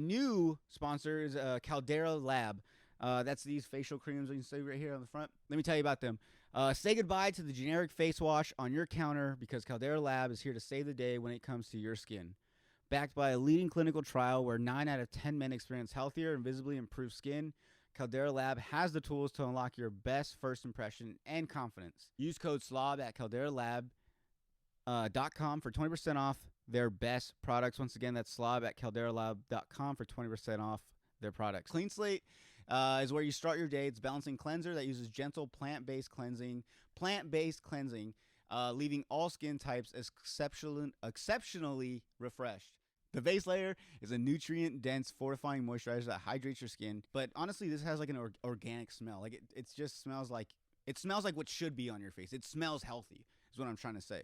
new sponsor is Caldera Lab. That's these facial creams that you can see right here on the front. Let me tell you about them. Say goodbye to the generic face wash on your counter because Caldera Lab is here to save the day when it comes to your skin. Backed by a leading clinical trial where 9 out of 10 men experience healthier and visibly improved skin, Caldera Lab has the tools to unlock your best first impression and confidence. Use code SLOB at calderalab.com for 20% off their best products. Once again, that's slob at calderalab.com for 20% off their products. Clean Slate is where you start your day. It's a balancing cleanser that uses gentle plant-based cleansing, leaving all skin types exceptionally refreshed. The base layer is a nutrient-dense fortifying moisturizer that hydrates your skin. But honestly, this has like an organic smell. Like it just smells like what should be on your face. It smells healthy is what I'm trying to say.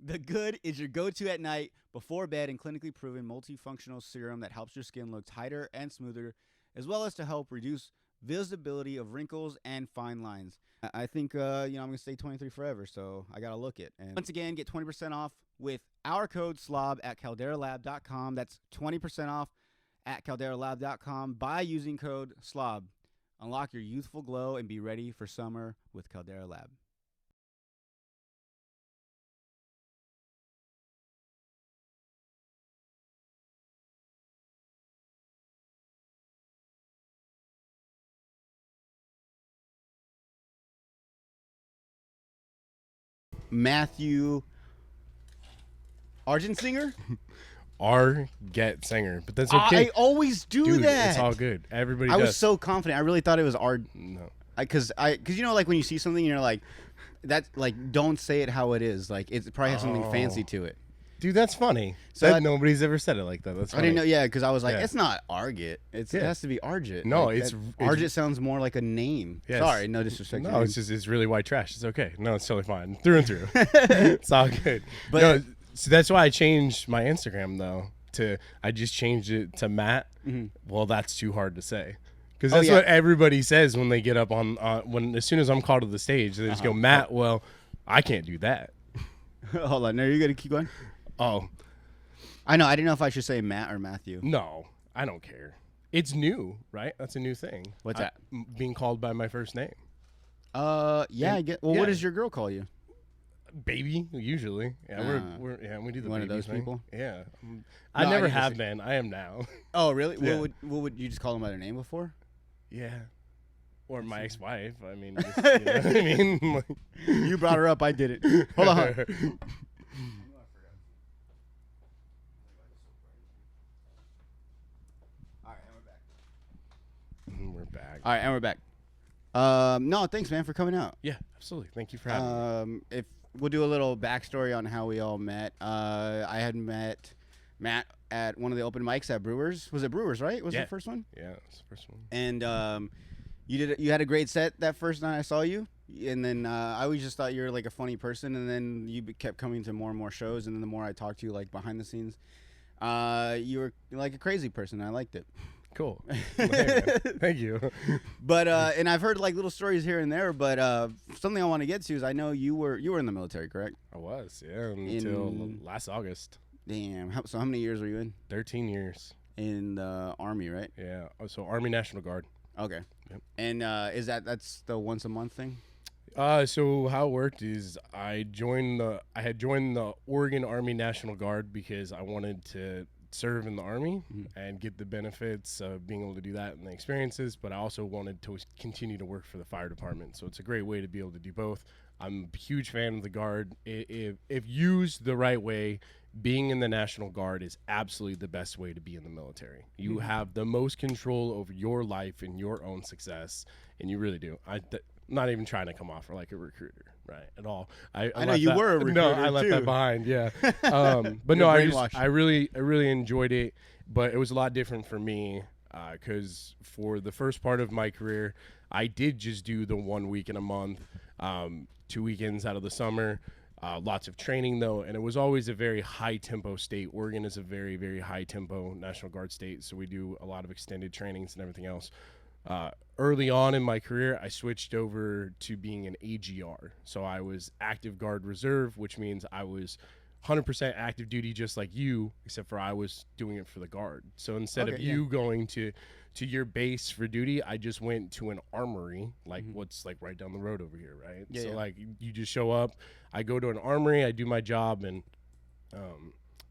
The Good is your go-to at night, before bed, and clinically proven multifunctional serum that helps your skin look tighter and smoother, as well as to help reduce visibility of wrinkles and fine lines. I think, I'm going to stay 23 forever, so I got to look it. And once again, get 20% off with our code SLOB at calderalab.com. That's 20% off at calderalab.com by using code SLOB. Unlock your youthful glow and be ready for summer with Caldera Lab. Matthew Argetsinger? Argetsinger, but that's okay. I always do Dude, that. It's all good. Everybody I does. was so confident. I really thought it was No. because like when you see something, you're like, that's like, don't say it how it is. Like it probably has something fancy to it. Dude, that's funny. So nobody's ever said it like that. That's funny. I didn't know. Yeah, because I was like, Yeah. it's not Arget. It has to be Arget. No, like, it's Arget sounds more like a name. Yes. Sorry, no disrespect. No, it's really white trash. It's okay. No, it's totally fine. Through and through. It's all good. But no, so that's why I changed my Instagram though. I just changed it to Matt. Mm-hmm. Well, that's too hard to say. Because that's what everybody says when they get up on as soon as I'm called to the stage, they just go, Matt. Well, I can't do that. Hold on. Are you gonna keep going? Oh, I know. I didn't know if I should say Matt or Matthew. no, I don't care. It's new, right? That's a new thing. What's that? Being called by my first name. Yeah, I get. Well, yeah. what does your girl call you? Baby, usually. Yeah, we do the one of baby those thing. people? Yeah. No, I never I didn't have say- been. I am now. Oh, really? Yeah. What would you just call them by their name before? Yeah. Or my ex-wife. I mean, just, you know what I mean? Like- You brought her up. I did it. Hold on. All right, and we're back. We're back. All right, and we're back. No, thanks, man, for coming out. Yeah, absolutely. Thank you for having me. If we'll do a little backstory on how we all met. I had met Matt at one of the open mics at Brewers. Was it Brewers, right? Was it the first one? Yeah, that's the first one. And you had a great set that first night I saw you. And then I always just thought you were like a funny person. And then you kept coming to more and more shows. And then the more I talked to you, like behind the scenes, you were like a crazy person. I liked it. Cool. Well, hey, man. Thank you. But and I've heard like little stories here and there. But something I want to get to is I know you were in the military, correct? I was, yeah, until last August. Damn. So how many years were you in? 13 years. In the Army, right? Yeah. So Army National Guard. Okay. Yep. And that's the once a month thing? So how it worked is I had joined the Oregon Army National Guard because I wanted to serve in the Army and get the benefits of being able to do that and the experiences, but I also wanted to continue to work for the fire department. So it's a great way to be able to do both. I'm a huge fan of the Guard. If used the right way, being in the National Guard is absolutely the best way to be in the military. You have the most control over your life and your own success, and you really do. I'm not even trying to come off like a recruiter, right, at all. I know you were a recruiter, No, I left too. that behind, yeah. But no, I really enjoyed it, but it was a lot different for me because for the first part of my career, I did just do the 1 week in a month, 2 weekends out of the summer. Lots of training, though, and it was always a very high-tempo state. Oregon is a very, very high-tempo National Guard state, so we do a lot of extended trainings and everything else. Early on in my career, I switched over to being an AGR. So I was active guard reserve, which means I was 100% active duty just like you, except for I was doing it for the guard. So instead of you going to your base for duty, I just went to an armory, like what's like right down the road over here, right? Yeah, so yeah. like you just show up, I go to an armory, I do my job, and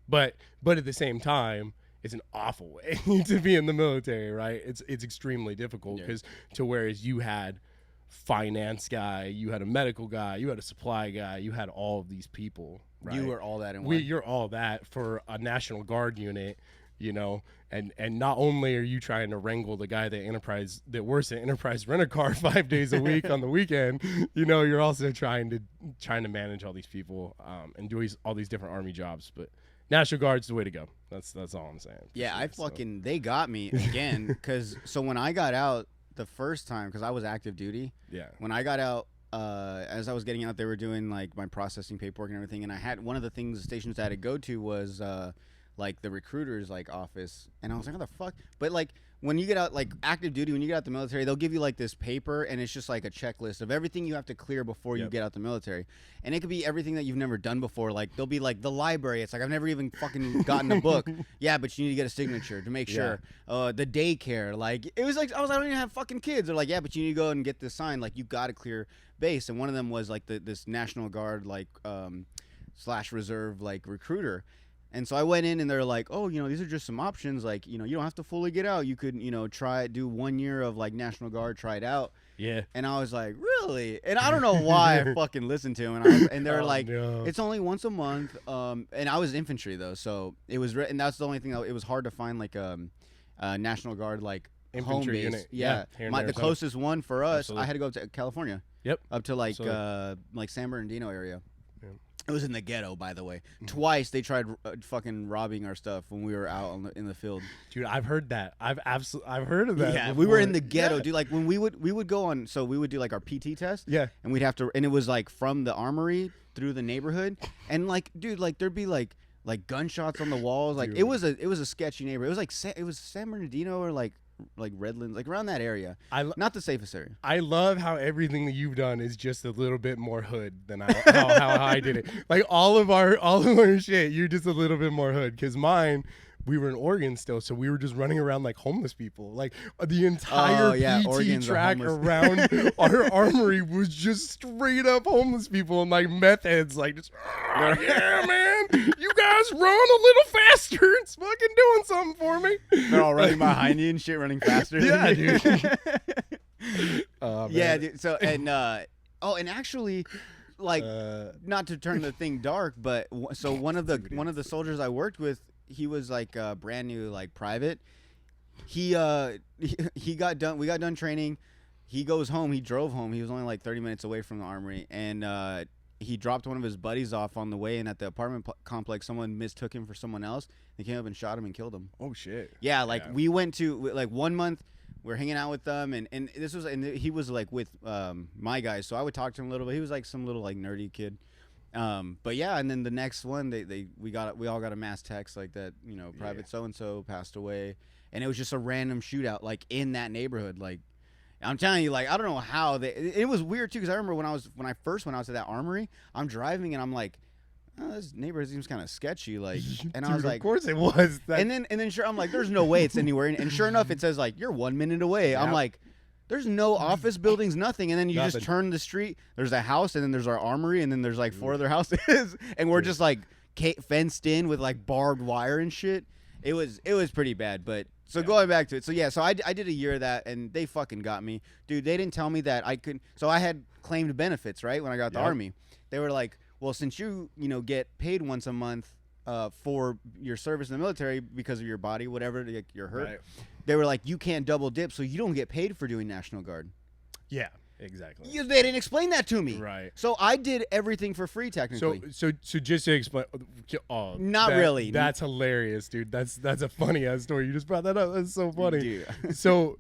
but at the same time, it's an awful way to be in the military, right? It's extremely difficult because to whereas you had finance guy, you had a medical guy, you had a supply guy, you had all of these people, right? You were all that in one. You're all that for a National Guard unit, you know, and not only are you trying to wrangle the guy that works at Enterprise Rent-A-Car 5 days a week on the weekend, you know, you're also trying to manage all these people and do all these different Army jobs. But National Guard's the way to go. That's all I'm saying. Yeah, they got me again because so when I got out the first time, because I was active duty. Yeah. When I got out, as I was getting out, they were doing like my processing paperwork and everything, and I had one of the stations I had to go to was like the recruiter's like office, and I was like, what the fuck? But like when you get out, like active duty, when you get out the military, they'll give you like this paper, and it's just like a checklist of everything you have to clear before you get out the military, and it could be everything that you've never done before. Like they'll be like the library. It's like I've never even fucking gotten a book. Yeah, but you need to get a signature to make sure. The daycare, like it was like I don't even have fucking kids. They're like, yeah, but you need to go and get this signed. Like you got to clear base, and one of them was like this National Guard like / reserve like recruiter. And so I went in, and they're like, oh, you know, these are just some options. Like, you know, you don't have to fully get out. You could, you know, do 1 year of, like, National Guard, try it out. Yeah. And I was like, really? And I don't know why I fucking listened to him. And they were like, it's only once a month. And I was infantry, though. So it was, and that's the only thing. It was hard to find, like, a National Guard, like, infantry home base. unit. Yeah. The closest one for us, I had to go to California. Yep. Up to, like San Bernardino area. It was in the ghetto, by the way. Twice they tried fucking robbing our stuff when we were out in the field. Dude, I've heard that. I've heard of that. Yeah, before. we were in the ghetto, dude. Like when we would go on, so we would do like our PT test. Yeah, and we'd have to, and it was like from the armory through the neighborhood, and like, dude, like there'd be like gunshots on the walls. Like it was a sketchy neighborhood. It was like it was San Bernardino or like Redlands, like around that area. Not the safest area. I love how everything that you've done is just a little bit more hood than how I did it. Like all of our shit, you're just a little bit more hood. Because mine, we were in Oregon still, so we were just running around like homeless people. Like the entire PT Oregon's track around our armory was just straight up homeless people and like meth heads, like just yeah, man, you guys run a little faster. It's fucking doing something for me. They're all running behind you and shit, running faster. Yeah, dude. Yeah, dude. So and and actually, like, not to turn the thing dark, but so one of the soldiers I worked with, he was like brand new, like private. He got done. We got done training. He goes home. He drove home. He was only like 30 minutes away from the armory, and he dropped one of his buddies off on the way. And at the apartment complex, someone mistook him for someone else. They came up and shot him and killed him. Oh shit. Yeah, like we went to like 1 month. We're hanging out with them, and this was, and he was like with my guys, so I would talk to him a little bit. He was like some little like nerdy kid. But yeah, and then the next one, we all got a mass text like that, you know, Private so and so passed away, and it was just a random shootout like in that neighborhood. Like I'm telling you, like I don't know how it was weird too, because I remember when I first went out to that armory, I'm driving and I'm like, oh, this neighborhood seems kind of sketchy, like, and I was like, of course it was. And then sure, I'm like, there's no way it's anywhere, and sure enough, it says like you're 1 minute away. I'm like, there's no office buildings, nothing. And then you just turn the street. There's a house, and then there's our armory, and then there's like 4 other houses, and we're just like fenced in with like barbed wire and shit. It was pretty bad. But so going back to it, so I did a year of that, and they fucking got me, dude. They didn't tell me that I could. So I had claimed benefits, right, when I got the army. They were like, well, since you get paid once a month for your service in the military because of your body, whatever, like you're hurt. Right. They were like, you can't double dip, so you don't get paid for doing National Guard. Yeah, exactly. They didn't explain that to me. Right. So I did everything for free, technically. So just to explain, not really. That's hilarious, dude. That's a funny ass story. You just brought that up. That's so funny. Dude. So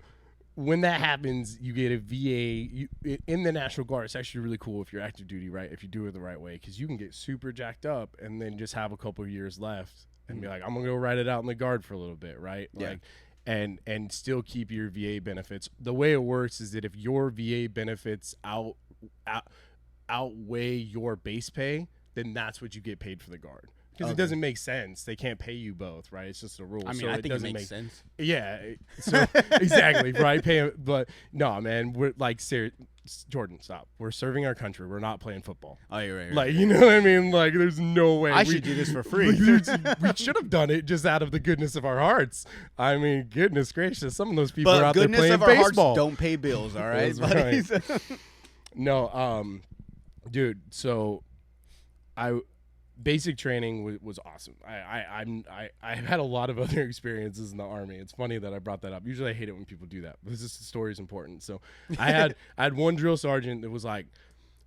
when that happens, you get a VA in the National Guard. It's actually really cool if you're active duty, right? If you do it the right way, because you can get super jacked up and then just have a couple of years left and be like, I'm gonna go ride it out in the Guard for a little bit, right? Yeah. Like, and still keep your VA benefits. The way it works is that if your VA benefits outweigh your base pay, then that's what you get paid for the Guard. because it doesn't make sense. They can't pay you both, right? It's just a rule. I mean, so I it think it doesn't makes sense. Yeah. So exactly, right? But no, man, we're like serious. Jordan, stop. We're serving our country. We're not playing football. Oh, you're right. Like, you know what I mean? Like, there's no way. I should do this for free. We should have done it just out of the goodness of our hearts. I mean, goodness gracious. Some of those people are out there playing of our baseball. Hearts don't pay bills, all right, That's buddies? right. No, dude, so basic training was awesome. I've had a lot of other experiences in the Army. It's funny that I brought that up. Usually I hate it when people do that, but this story is important. So I had one drill sergeant that was like,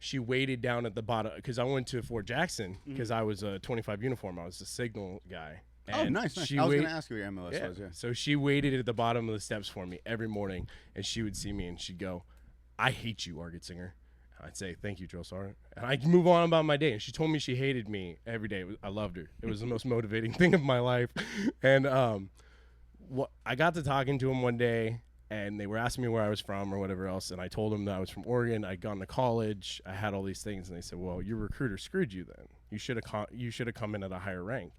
she waited down at the bottom because I went to Fort Jackson because I was a 25 uniform. I was a signal guy. And nice. I was going to ask you what your MOS was. Yeah. So she waited at the bottom of the steps for me every morning, and she would see me and she'd go, "I hate you, Argetsinger." I'd say, "Thank you, drill sergeant." And I'd move on about my day. And she told me she hated me every day. I loved her. It was the most motivating thing of my life. And I got to talking to him one day, and they were asking me where I was from or whatever else. And I told them that I was from Oregon. I'd gone to college. I had all these things. And they said, "Well, your recruiter screwed you then. You should have come in at a higher rank."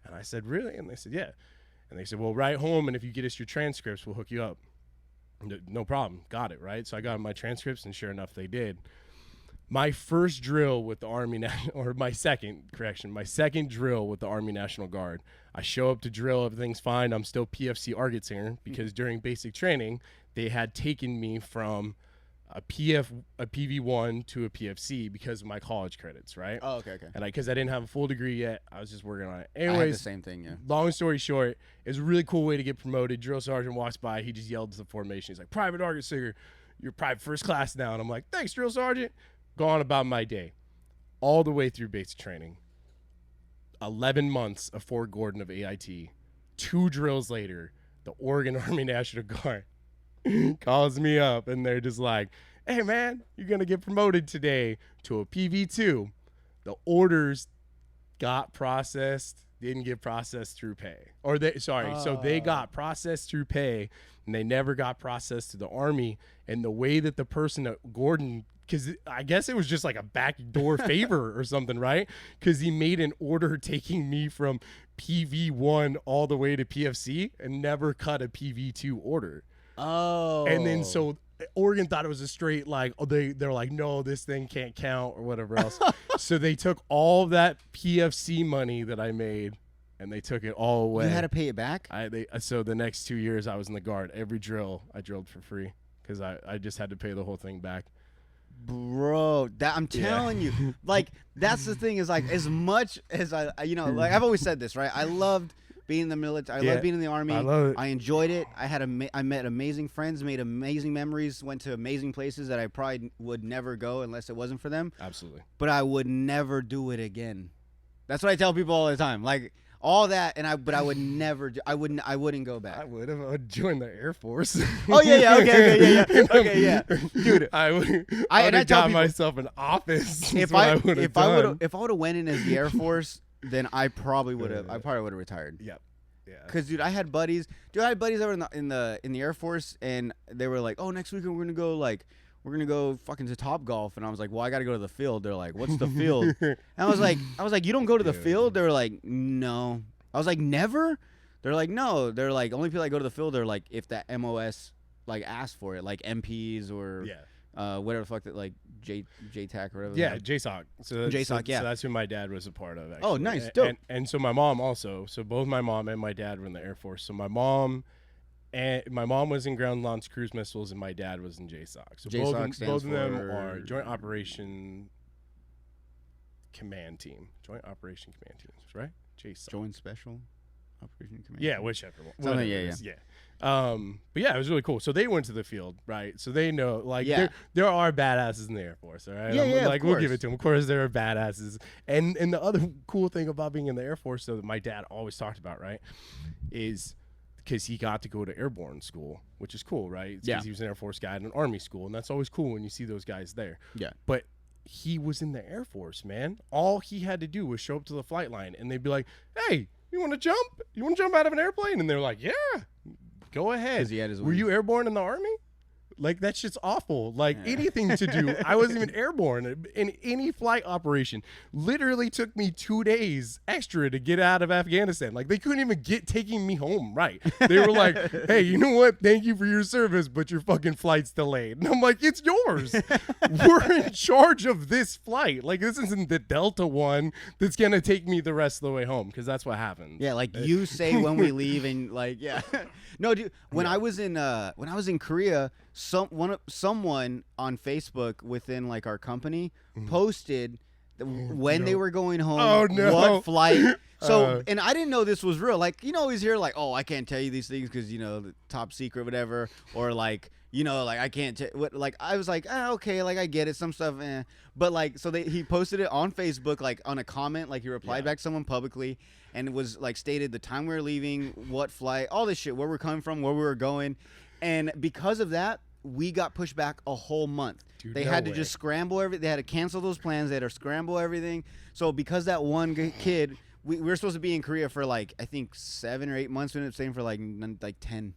And I said, "Really?" And they said, "Yeah." And they said, "Well, write home, and if you get us your transcripts, we'll hook you up." No problem. Got it, right? So I got my transcripts, and sure enough, they did. My first drill with the Army, my second drill with the Army National Guard. I show up to drill, everything's fine. I'm still PFC Argetsinger because during basic training, they had taken me from a PV1 to a PFC because of my college credits, right? Oh, okay. And because I didn't have a full degree yet, I was just working on it. Anyways, I had the Anyways, same thing, yeah. long story short, it's a really cool way to get promoted. Drill sergeant walks by, he just yelled to the formation. He's like, "Private Argetsinger, you're private first class now." And I'm like, "Thanks, drill sergeant." Go on about my day. All the way through basic training. 11 months of Fort Gordon of AIT. 2 drills later, the Oregon Army National Guard calls me up, and they're just like, "Hey, man, you're going to get promoted today to a PV2. The orders got processed, didn't get processed through pay." So they got processed through pay, and they never got processed to the Army. And the way that the person at Gordon, because I guess it was just like a backdoor favor or something, right? Because he made an order taking me from PV1 all the way to PFC and never cut a PV2 order. Oh. And then so Oregon thought it was a straight like, they're like, "No, this thing can't count," or whatever else. So they took all of that PFC money that I made and they took it all away. You had to pay it back? So the next 2 years I was in the Guard. Every drill I drilled for free because I just had to pay the whole thing back. Bro, I'm telling you, like, that's the thing is, like, as much as like, I've always said this, right? I loved being in the military. I loved being in the Army. I love it. I enjoyed it. I met amazing friends, made amazing memories, went to amazing places that I probably would never go unless it wasn't for them. Absolutely. But I would never do it again. That's what I tell people all the time. Like, all that, but I would never do. I wouldn't go back. I would have joined the Air Force. Oh yeah, okay, yeah, dude. I would I have got myself an office. If I would have went in as the Air Force, then I probably would have. I probably would have retired. Yep. Yeah. Cause dude, I had buddies. that were in the Air Force, and they were like, "Oh, next weekend we're gonna go fucking to Topgolf," and I was like, "Well, I got to go to the field." They're like, "What's the field?" And I was like, "You don't go to the field?" They were like, "No." I was like, "Never?" They're like, "No." They're like, "Only people that go to the field are like if that MOS like asked for it, like MPs or whatever the fuck that like JTAC or whatever." Yeah, JSOC. So JSOC, yeah. So that's who my dad was a part of. Actually. Oh, nice, dope. And so my mom also. So both my mom and my dad were in the Air Force. So my mom was in ground launch cruise missiles, and my dad was in JSOC. So JSOC both of them are Joint Operation Command Team. Joint Operation Command Teams, right? JSOC. Joint Special Operation Command. Yeah, whichever one. Something, yeah. But yeah, it was really cool. So they went to the field, right? So they know, like, there are badasses in the Air Force, all right? Yeah, like, we'll give it to them. Of course, there are badasses. And the other cool thing about being in the Air Force, though, that my dad always talked about, right, is because he got to go to airborne school, which is cool, right? Because he was an Air Force guy at an Army school, and that's always cool when you see those guys there. Yeah. But he was in the Air Force, man. All he had to do was show up to the flight line, and they'd be like, "Hey, you want to jump? You want to jump out of an airplane?" And they're like, "Yeah, go ahead." He had his Were you airborne in the Army? Like, that's just awful. Like, Yeah. anything to do. I wasn't even airborne in any flight operation. Literally took me 2 days extra to get out of Afghanistan. Like, they couldn't even get taking me home right. They were like, hey, you know what? Thank you for your service, but your fucking flight's delayed. And I'm like, it's yours. We're in charge of this flight. Like, this isn't the Delta one that's going to take me the rest of the way home, because that's what happens. Yeah, like you say when we leave, and like, yeah. No, dude, when I was in Korea, someone on Facebook within like our company posted when they were going home, Oh, no. what flight. So, and I didn't know this was real. Like, you always hear like, oh, I can't tell you these things because, you know, the top secret, whatever, or like, you know, like I can't like I was like, okay, like I get it, some stuff, but like, so he posted it on Facebook, like on a comment, like he replied back to someone publicly, and it was like stated the time we were leaving, what flight, all this shit, where we're coming from, where we were going, and because of that, we got pushed back a whole month. Dude, they no had to way. just scramble everything. They had to cancel those plans. They had to scramble everything. So because that one kid, we were supposed to be in Korea for like I think 7 or 8 months. We ended up staying for like 10.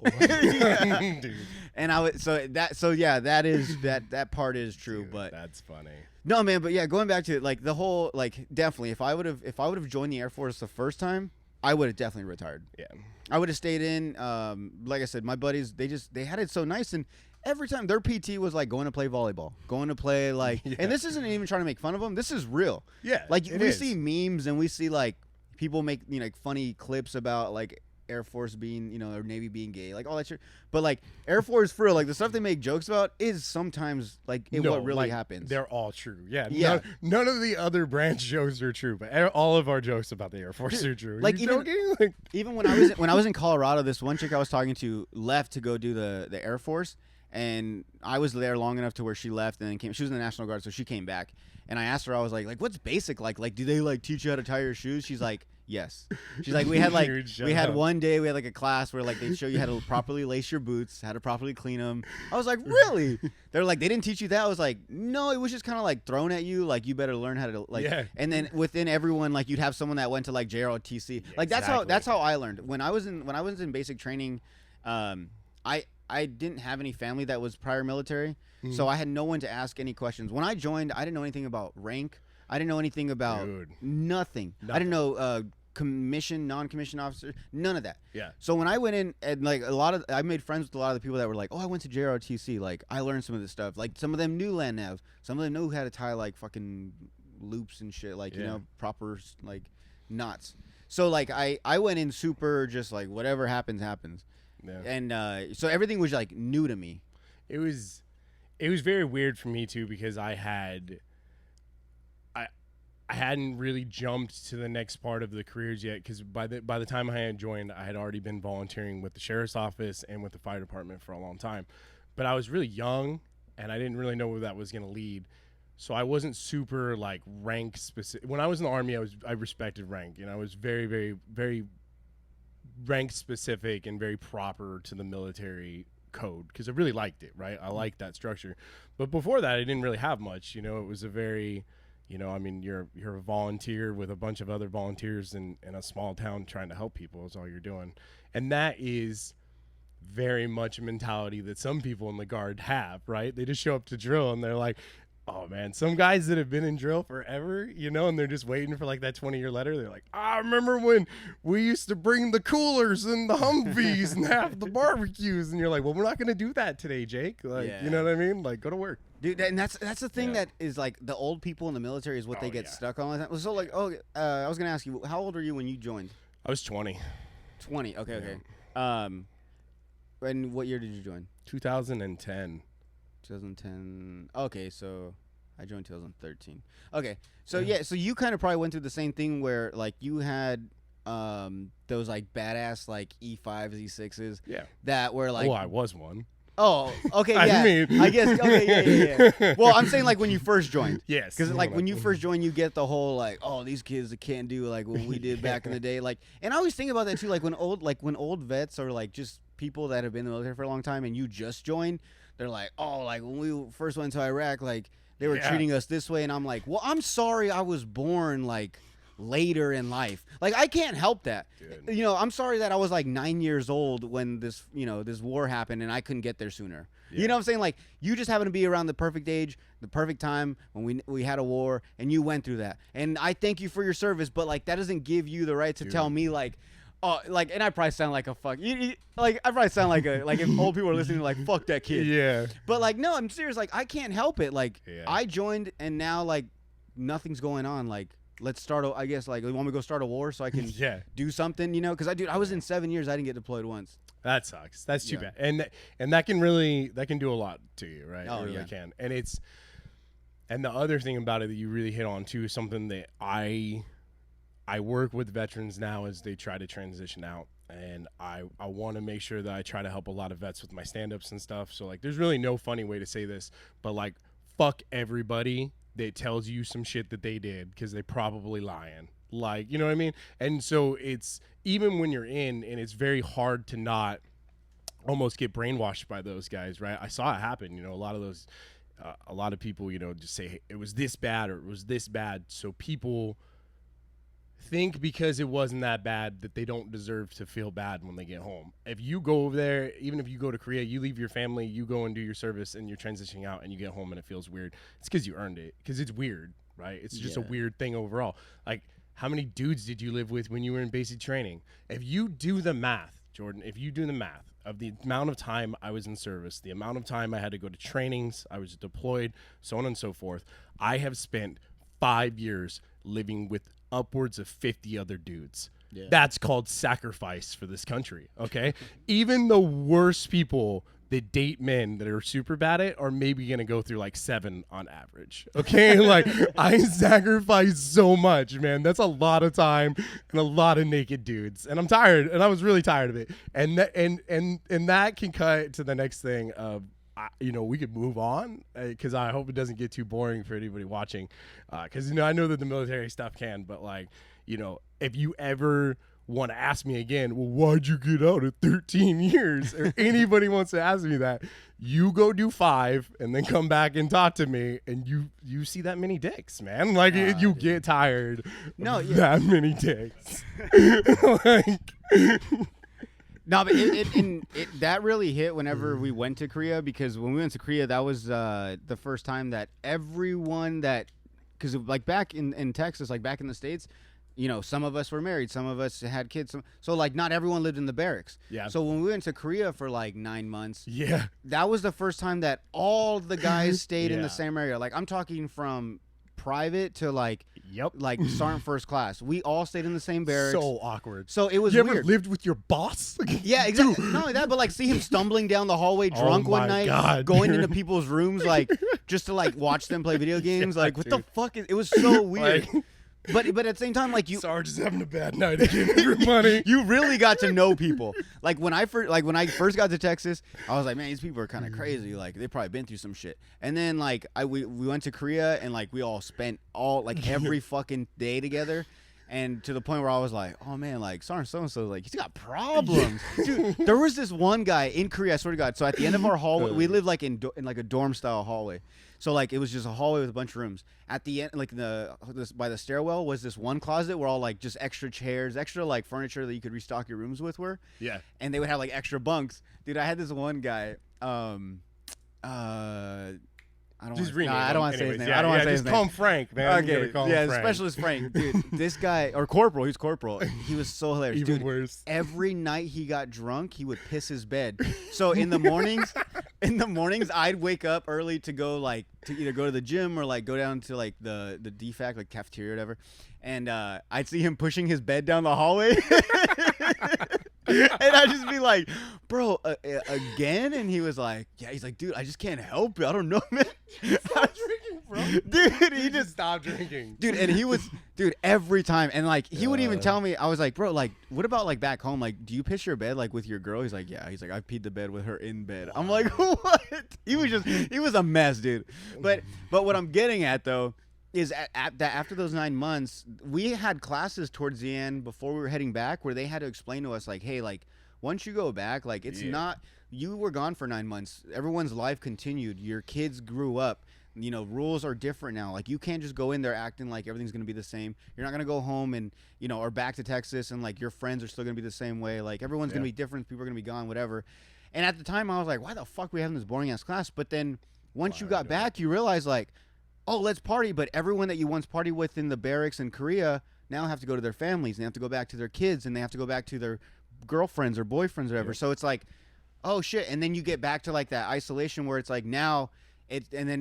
Dude. And I would that part is true. Dude, but that's funny. no, man. But yeah, going back to it, like the whole, like definitely, if I would have joined the Air Force the first time, I would have definitely retired. Yeah. I would have stayed in. Like I said, my buddies, they had it so nice, and every time their PT was like going to play volleyball, going to play like, and this isn't even trying to make fun of them. This is real. Yeah. Like it we is. see memes and we see like people make, you know, like funny clips about like Air Force being, you know, or Navy being gay, like all that shit. But like Air Force for real, like the stuff they make jokes about is sometimes like what really like, happens. They're all true. Yeah. Yeah. None of the other branch jokes are true, but all of our jokes about the Air Force are true. Like, you even- joking? Like, Even when I was in Colorado, this one chick I was talking to left to go do the Air Force, and I was there long enough to where she left and then came. She was in the National Guard, so she came back. And I asked her, I was like, what's basic like? Like, do they like teach you how to tie your shoes? She's like, yes. She's like, we had Dude, one day we had like a class where like they'd show you how to properly lace your boots, how to properly clean them. I was like, really? They're like, they didn't teach you that? I was like, no, it was just kind of like thrown at you, like you better learn how to like. Yeah. And then within everyone, like you'd have someone that went to like JROTC. Like exactly. that's how I learned. When I was in basic training, I didn't have any family that was prior military, so I had no one to ask any questions. When I joined, I didn't know anything about rank. I didn't know anything about nothing. I didn't know commission, non-commissioned officer, none of that. Yeah. So when I went in, and like I made friends with a lot of the people that were like, oh, I went to JROTC. Like I learned some of this stuff. Like some of them knew land nav. Some of them knew how to tie like fucking loops and shit. Like you know, proper like knots. So like I went in super just like whatever happens. Yeah. And so everything was like new to me. It was very weird for me too, because I hadn't really jumped to the next part of the careers yet, because by the time I had joined, I had already been volunteering with the sheriff's office and with the fire department for a long time. But I was really young, and I didn't really know where that was going to lead. So I wasn't super like rank specific. When I was in the Army, I respected rank, and I was very, very, very rank specific and very proper to the military code, because I really liked it, right? I liked that structure. But before that, I didn't really have much. You know, it was a very, you know, I mean, you're a volunteer with a bunch of other volunteers in a small town trying to help people is all you're doing. And that is very much a mentality that some people in the Guard have, right? They just show up to drill and they're like, oh man, some guys that have been in drill forever, you know, and they're just waiting for like that 20-year letter. They're like, I remember when we used to bring the coolers and the Humvees and have the barbecues. And you're like, well, we're not going to do that today, Jake. Like, you know what I mean? Like, go to work. Dude, and that's the thing that is like the old people in the military is what they get stuck on all the time. So like, I was going to ask you, how old are you when you joined? I was 20. 20. Okay. And what year did you join? 2010. 2010. Okay, so I joined 2013. Okay, so so you kind of probably went through the same thing where like you had those like badass like E5s, E6s. Yeah. That were like. Oh, I was one. Oh, okay, yeah. I mean, I guess. Okay, yeah. Well, I'm saying like when you first joined. Yes. Because like when you first join, you get the whole like, oh, these kids that can't do like what we did back in the day. Like, and I always think about that too. Like when old vets or like just people that have been in the military for a long time and you just joined, they're like, oh, like when we first went to Iraq, like they were treating us this way, and I'm like, well, I'm sorry, I was born like later in life. Like, I can't help that. Dude. You know, I'm sorry that I was like 9 years old when this, you know, this war happened and I couldn't get there sooner. Yeah. You know what I'm saying? Like, you just happen to be around the perfect age, the perfect time when we had a war, and you went through that. And I thank you for your service, but like that doesn't give you the right to tell me like, oh, like, and I probably sound like a fuck. Like, I probably sound like a, like, if old people are listening, like, fuck that kid. Yeah. But like, no, I'm serious. Like, I can't help it. Like, Yeah. I joined, and now like nothing's going on. Like, let's start. I guess like, you want me to go start a war so I can do something, you know? Because I was in 7 years. I didn't get deployed once. That sucks. That's too bad. And that can really do a lot to you, right? Oh, it really yeah. can. And the other thing about it that you really hit on too is something that I work with veterans now as they try to transition out, and I want to make sure that I try to help a lot of vets with my stand-ups and stuff. So like, there's really no funny way to say this, but like, fuck everybody that tells you some shit that they did, because they probably lying. Like, you know what I mean? And so it's, even when you're in, and it's very hard to not almost get brainwashed by those guys, right? I saw it happen. You know, a lot of people, you know, just say, hey, it was this bad or it was this bad. So people think because it wasn't that bad that they don't deserve to feel bad when they get home. If you go over there, even if you go to Korea, you leave your family, you go and do your service, and you're transitioning out, and you get home and it feels weird. It's because you earned it, because it's weird, right? It's just a weird thing overall. Like, how many dudes did you live with when you were in basic training? If you do the math, Jordan, if you do the math of the amount of time I was in service, the amount of time I had to go to trainings, I was deployed, so on and so forth, I have spent 5 years living with upwards of 50 other dudes. Yeah. That's called sacrifice for this country, okay? Even the worst people that date men that are super bad at are maybe going to go through like 7 on average, okay? Like, I sacrifice so much, man. That's a lot of time and a lot of naked dudes. And I'm tired, and I was really tired of it. And that can cut to the next thing of, you know, we could move on, because I hope it doesn't get too boring for anybody watching, because, you know, I know that the military stuff can, but like, you know, if you ever want to ask me again, well, why'd you get out at 13 years, or anybody wants to ask me that, you go do 5 and then come back and talk to me, and you see that many dicks, man. Like, you get tired of that many dicks. Like, no, but that really hit whenever we went to Korea, because when we went to Korea, that was the first time that everyone because like back in Texas, like back in the States, you know, some of us were married, some of us had kids, so like not everyone lived in the barracks. Yeah. So when we went to Korea for like 9 months, that was the first time that all the guys stayed in the same area. Like, I'm talking from private to like sergeant first class. We all stayed in the same barracks. So awkward. So it was weird. You ever lived with your boss? Yeah, exactly. Not only that, but like see him stumbling down the hallway drunk one night, going into people's rooms like just to like watch them play video games. Like, what the fuck is? It was so weird. But at the same time, like, Sarge is having a bad night again. Your money. You really got to know people. Like when I first got to Texas, I was like, man, these people are kind of crazy. Like, they've probably been through some shit. And then like we went to Korea, and like we all spent every fucking day together. And to the point where I was like, oh man, like Sergeant so-and-so, like, he's got problems. Dude, there was this one guy in Korea, I swear to God. So at the end of our hallway, we lived like in like a dorm style hallway. So like it was just a hallway with a bunch of rooms. At the end, like by the stairwell was this one closet where all like just extra chairs, extra like furniture that you could restock your rooms with were. Yeah. And they would have like extra bunks. Dude, I had this one guy, I don't want to say his name. I don't want to say his name. Just call him Frank, man. Okay, Frank. Specialist Frank. Dude, this guy, or Corporal, he's Corporal. He was so hilarious. Even Dude, worse. Every night he got drunk, he would piss his bed. So in the mornings, I'd wake up early to go like to either go to the gym or like go down to like the DFAC, like cafeteria or whatever. And I'd see him pushing his bed down the hallway. And I'd just be like, bro, again? And he was like, yeah. He's like, dude, I just can't help it. I don't know, man. Stop drinking, bro. Dude, he just stopped drinking. Dude, and he was, every time. And like, he would even tell me, I was like, bro, like, what about like back home? Like, do you piss your bed like with your girl? He's like, yeah. He's like, I peed the bed with her in bed. I'm like, what? He was a mess, dude. But what I'm getting at though, is after those 9 months, we had classes towards the end before we were heading back where they had to explain to us like, hey, like once you go back, like it's not, you were gone for 9 months. Everyone's life continued. Your kids grew up. rules are different now. Like, you can't just go in there acting like everything's going to be the same. You're not going to go home and, or back to Texas and, like, your friends are still going to be the same way. Like, everyone's going to be different. People are going to be gone, whatever. And at the time, I was like, why the fuck are we having this boring-ass class? But then once you got back, you realize, like, oh, let's party. But everyone that you once partied with in the barracks in Korea now have to go to their families. And they have to go back to their kids. And they have to go back to their girlfriends or boyfriends or whatever. Yep. So it's like, oh, shit. And then you get back to, like, that isolation where it's like now –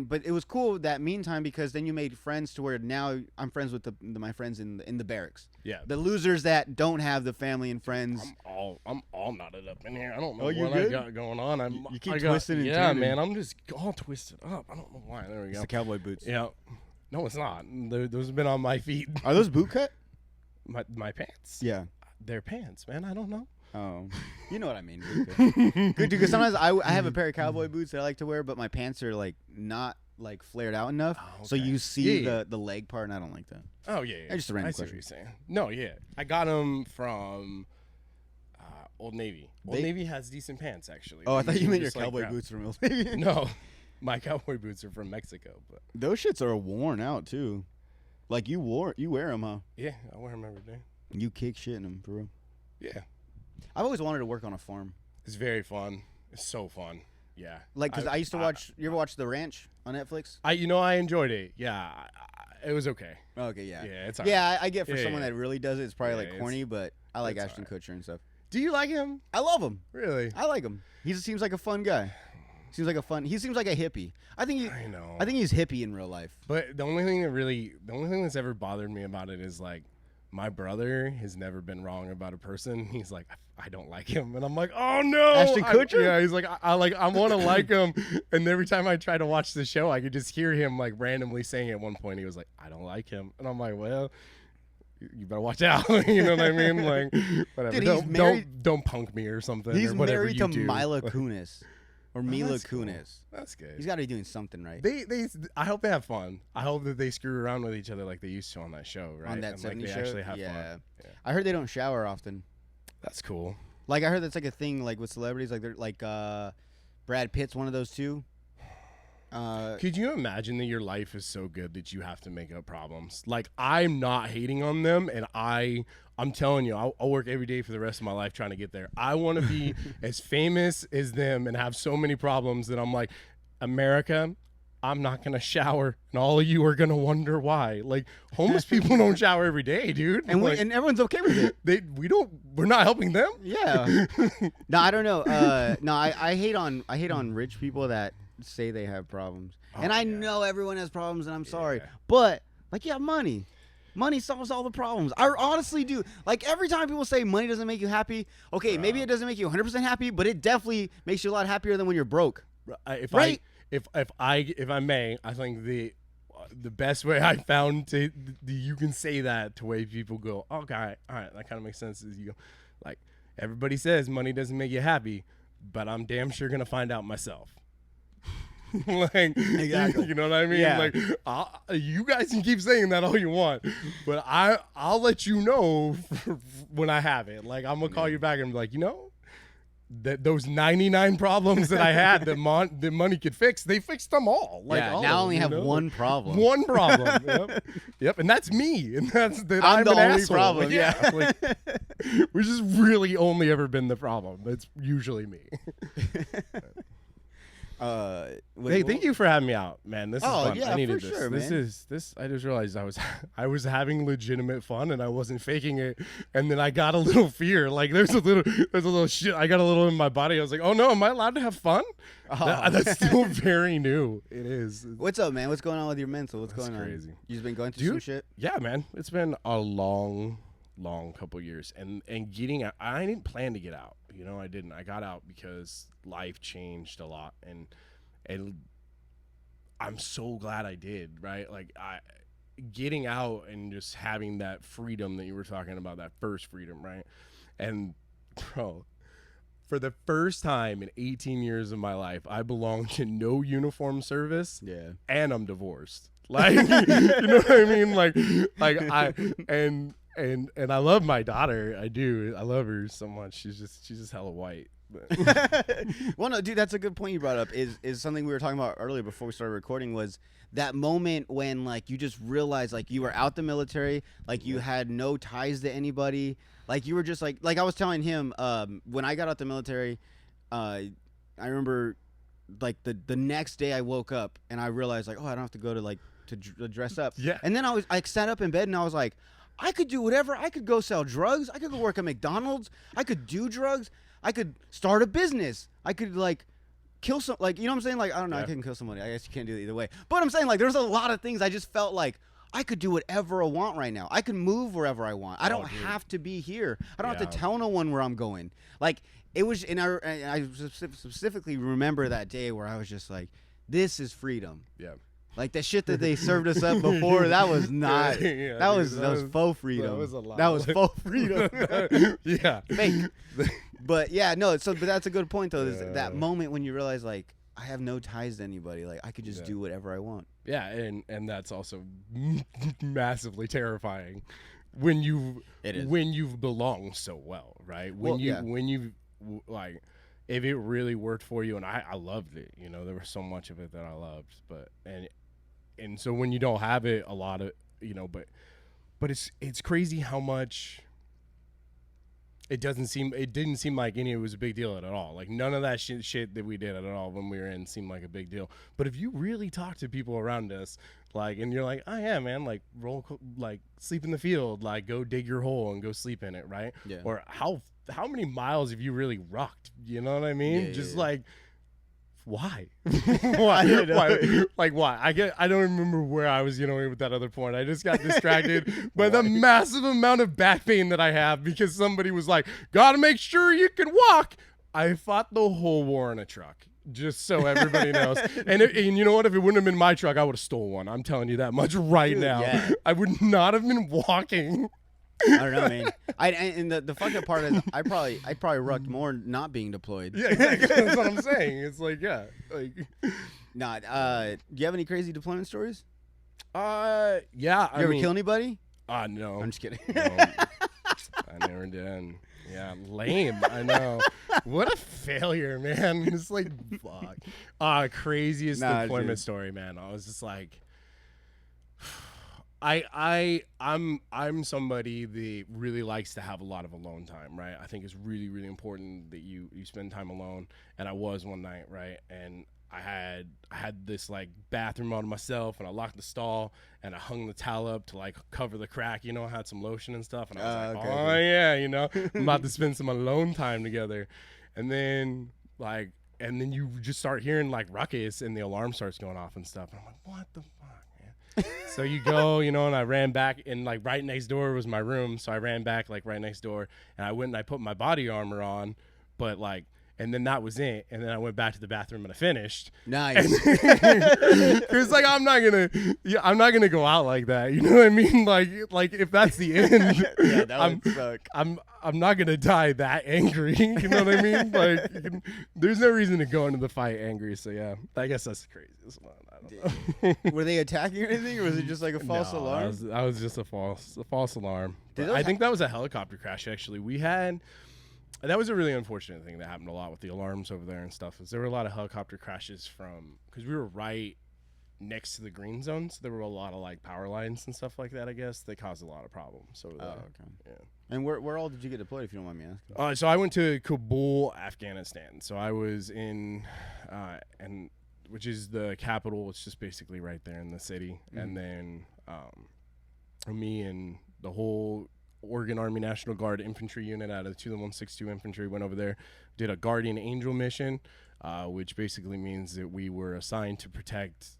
but it was cool that meantime because then you made friends to where now I'm friends with my friends in the barracks. Yeah. The losers that don't have the family and friends. I'm all knotted up in here. I don't know what I got going on. You keep twisting and turning. turning. Man. I'm just all twisted up. I don't know why. There we go. It's the cowboy boots. Yeah. No, it's not. Those have been on my feet. Are those boot cut? My pants. Yeah. They're pants, man. I don't know. Oh, you know what I mean. Good, because sometimes I have a pair of cowboy boots that I like to wear, but my pants are like not like flared out enough, so you see the leg part, and I don't like that. Oh yeah, I just a random question. See what you're saying. No, yeah, I got them from Old Navy. Old Navy has decent pants actually. Oh, I thought you meant your cowboy boots from Old Navy. No, my cowboy boots are from Mexico, but those shits are worn out too. Like you wear them, huh? Yeah, I wear them every day. You kick shit in them, bro. Yeah. I've always wanted to work on a farm. It's very fun. It's so fun. Yeah. Like, because I used to watch. You ever watch The Ranch on Netflix? I enjoyed it. Yeah. It was okay. Okay, yeah. Yeah, it's I get for someone that really does it, it's probably like corny, but I like Ashton Kutcher and stuff. Do you like him? I love him. Really? I like him. He just seems like a fun guy. He seems like a hippie. I think he's hippie in real life. But the only thing that's ever bothered me about it is like, my brother has never been wrong about a person. He's like, I don't like him, and I'm like, oh no, Ashton Kutcher. Yeah, he's like, I want to like him, and every time I try to watch the show, I could just hear him like randomly saying at one point, he was like, I don't like him, and I'm like, well, you better watch out. You know what I mean? Like, whatever. Dude, don't punk me or something. He's or whatever married you to do. Mila Kunis. Or Mila Kunis. Cool. That's good. He's got to be doing something right. I hope they have fun. I hope that they screw around with each other like they used to on that show, right? On that 70s like they show? actually have fun. Yeah. I heard they don't shower often. That's cool. Like, I heard that's like a thing, like with celebrities, like they're like Brad Pitt's one of those too. Could you imagine that your life is so good that you have to make up problems? Like, I'm not hating on them, and I'm telling you, I'll work every day for the rest of my life trying to get there. I want to be as famous as them and have so many problems that I'm like, America, I'm not going to shower, and all of you are going to wonder why. Like, homeless people don't shower every day, dude. And like, and everyone's okay with it. We're not helping them? Yeah. No, I don't know. No, I hate on rich people that say they have problems. And I know everyone has problems, and I'm sorry. But, like, you have money. Money solves all the problems. I honestly do. Like, every time people say money doesn't make you happy, okay, maybe it doesn't make you 100% happy, but it definitely makes you a lot happier than when you're broke. If I may, I think the best way I found to you can say that to way people go, okay, all right, that kind of makes sense. Is you go, like, everybody says money doesn't make you happy, but I'm damn sure gonna find out myself. Like, exactly. You know what I mean? Yeah. Like, you guys can keep saying that all you want, but I'll let you know when I have it. Like, I'm gonna call you back and be like, that those 99 problems that I had that money could fix, they fixed them all. Like, now I only have one problem. One problem. Yep. And that's me. And that's that I'm the an only asshole. problem. Yeah. Like, which has really only ever been the problem. It's usually me. Hey, thank you for having me out, man. This is fun. Yeah, I needed for this. sure, man. This. I just realized I was having legitimate fun and I wasn't faking it. And then I got a little fear. Like, there's a little shit. I got a little in my body. I was like, oh no, am I allowed to have fun? That's still very new. It is. What's up, man? What's going on with your mental? What's going on? Crazy. You just been going through some shit? Yeah, man. It's been a long couple years, and getting out. I didn't plan to get out. I didn't. I got out because life changed a lot, and I'm so glad I did. Right, like getting out and just having that freedom that you were talking about, that first freedom, right? And bro, for the first time in 18 years of my life, I belong to no uniform service. Yeah, and I'm divorced. Like, you know what I mean? Like and I love my daughter. I do. I love her so much. She's just hella white. Well, no, dude, that's a good point you brought up. Is something we were talking about earlier before we started recording, was that moment when like you just realized like you were out the military, like you had no ties to anybody, like you were just like I was telling him when I got out the military, I remember like the next day I woke up and I realized like, oh, I don't have to go to like to dress up. Yeah. And then I sat up in bed and I was like, I could do whatever. I could go sell drugs. I could go work at McDonald's. I could do drugs. I could start a business. I could like kill some, like, you know what I'm saying? Like, I don't know. I couldn't kill somebody. I guess you can't do it either way. But I'm saying like there's a lot of things I just felt like I could do whatever I want right now. I can move wherever I want. I don't have to be here. I don't have to tell no one where I'm going. Like it was, and I specifically remember that day where I was just like, this is freedom. Yeah. Like the shit that they served us up before, that was not. that was faux freedom. That was a lot. That was faux freedom. Yeah. Fake. But yeah, no. But that's a good point though. Is that moment when you realize like I have no ties to anybody. Like I could just do whatever I want. Yeah, and that's also massively terrifying when you've belonged so well, right? When you like. If it really worked for you, and I loved it, you know, there was so much of it that I loved, but and so when you don't have it, a lot of, you know, but it's crazy how much it didn't seem like any of it was a big deal at all. Like none of that shit that we did at all when we were in seemed like a big deal. But if you really talk to people around us, like, and you're like, oh yeah, man, like sleep in the field, like go dig your hole and go sleep in it, right? Yeah. Or how many miles have you really rocked? You know what I mean? Yeah, Just yeah. like, why? Why? Like why? I don't remember where I was, you know, with that other point. I just got distracted by the massive amount of back pain that I have because somebody was like, gotta make sure you can walk. I fought the whole war in a truck. Just so everybody knows. And you know what? If it wouldn't have been my truck, I would have stole one. I'm telling you that much right now. Yeah. I would not have been walking. I don't know, man. And the fucked up part is I probably rucked more not being deployed. Yeah, exactly. That's what I'm saying. It's like, yeah, like. Nah. Do you have any crazy deployment stories? Yeah. You ever kill anybody? No. I'm just kidding. No, I never did. Yeah, lame. I know. What a failure, man. It's like, fuck. Craziest deployment story, man. I was just like. I'm somebody that really likes to have a lot of alone time, right? I think it's really, really important that you spend time alone. And I was one night, right? And I had this like bathroom all to myself, and I locked the stall, and I hung the towel up to like cover the crack, you know. I had some lotion and stuff, and I was like, yeah, you know, I'm about to spend some alone time together. And then you just start hearing like ruckus, and the alarm starts going off and stuff. And I'm like, what the fuck? So you go, you know, and I ran back, and like right next door was my room. So I ran back like right next door, and I went and I put my body armor on, but like, and then that was it. And then I went back to the bathroom and I finished. Nice. It's like I'm not gonna go out like that. You know what I mean? Like if that's the end, yeah, that would suck. I'm not gonna die that angry. You know what I mean? Like there's no reason to go into the fight angry. So yeah, I guess that's the craziest one. I don't know. Were they attacking or anything, or was it just like a false alarm? I was just a false alarm. I think that was a helicopter crash. Actually, we had. That was a really unfortunate thing that happened a lot with the alarms over there and stuff. Is there were a lot of helicopter crashes because we were right next to the green zone, so there were a lot of like power lines and stuff like that. I guess they caused a lot of problems over there. Okay. Yeah. And where all did you get deployed, if you don't mind me asking? So I went to Kabul, Afghanistan. So I was in, which is the capital. It's just basically right there in the city. Mm-hmm. And then me and the whole Oregon Army National Guard infantry unit out of the 21162 infantry went over there, did a Guardian Angel mission, which basically means that we were assigned to protect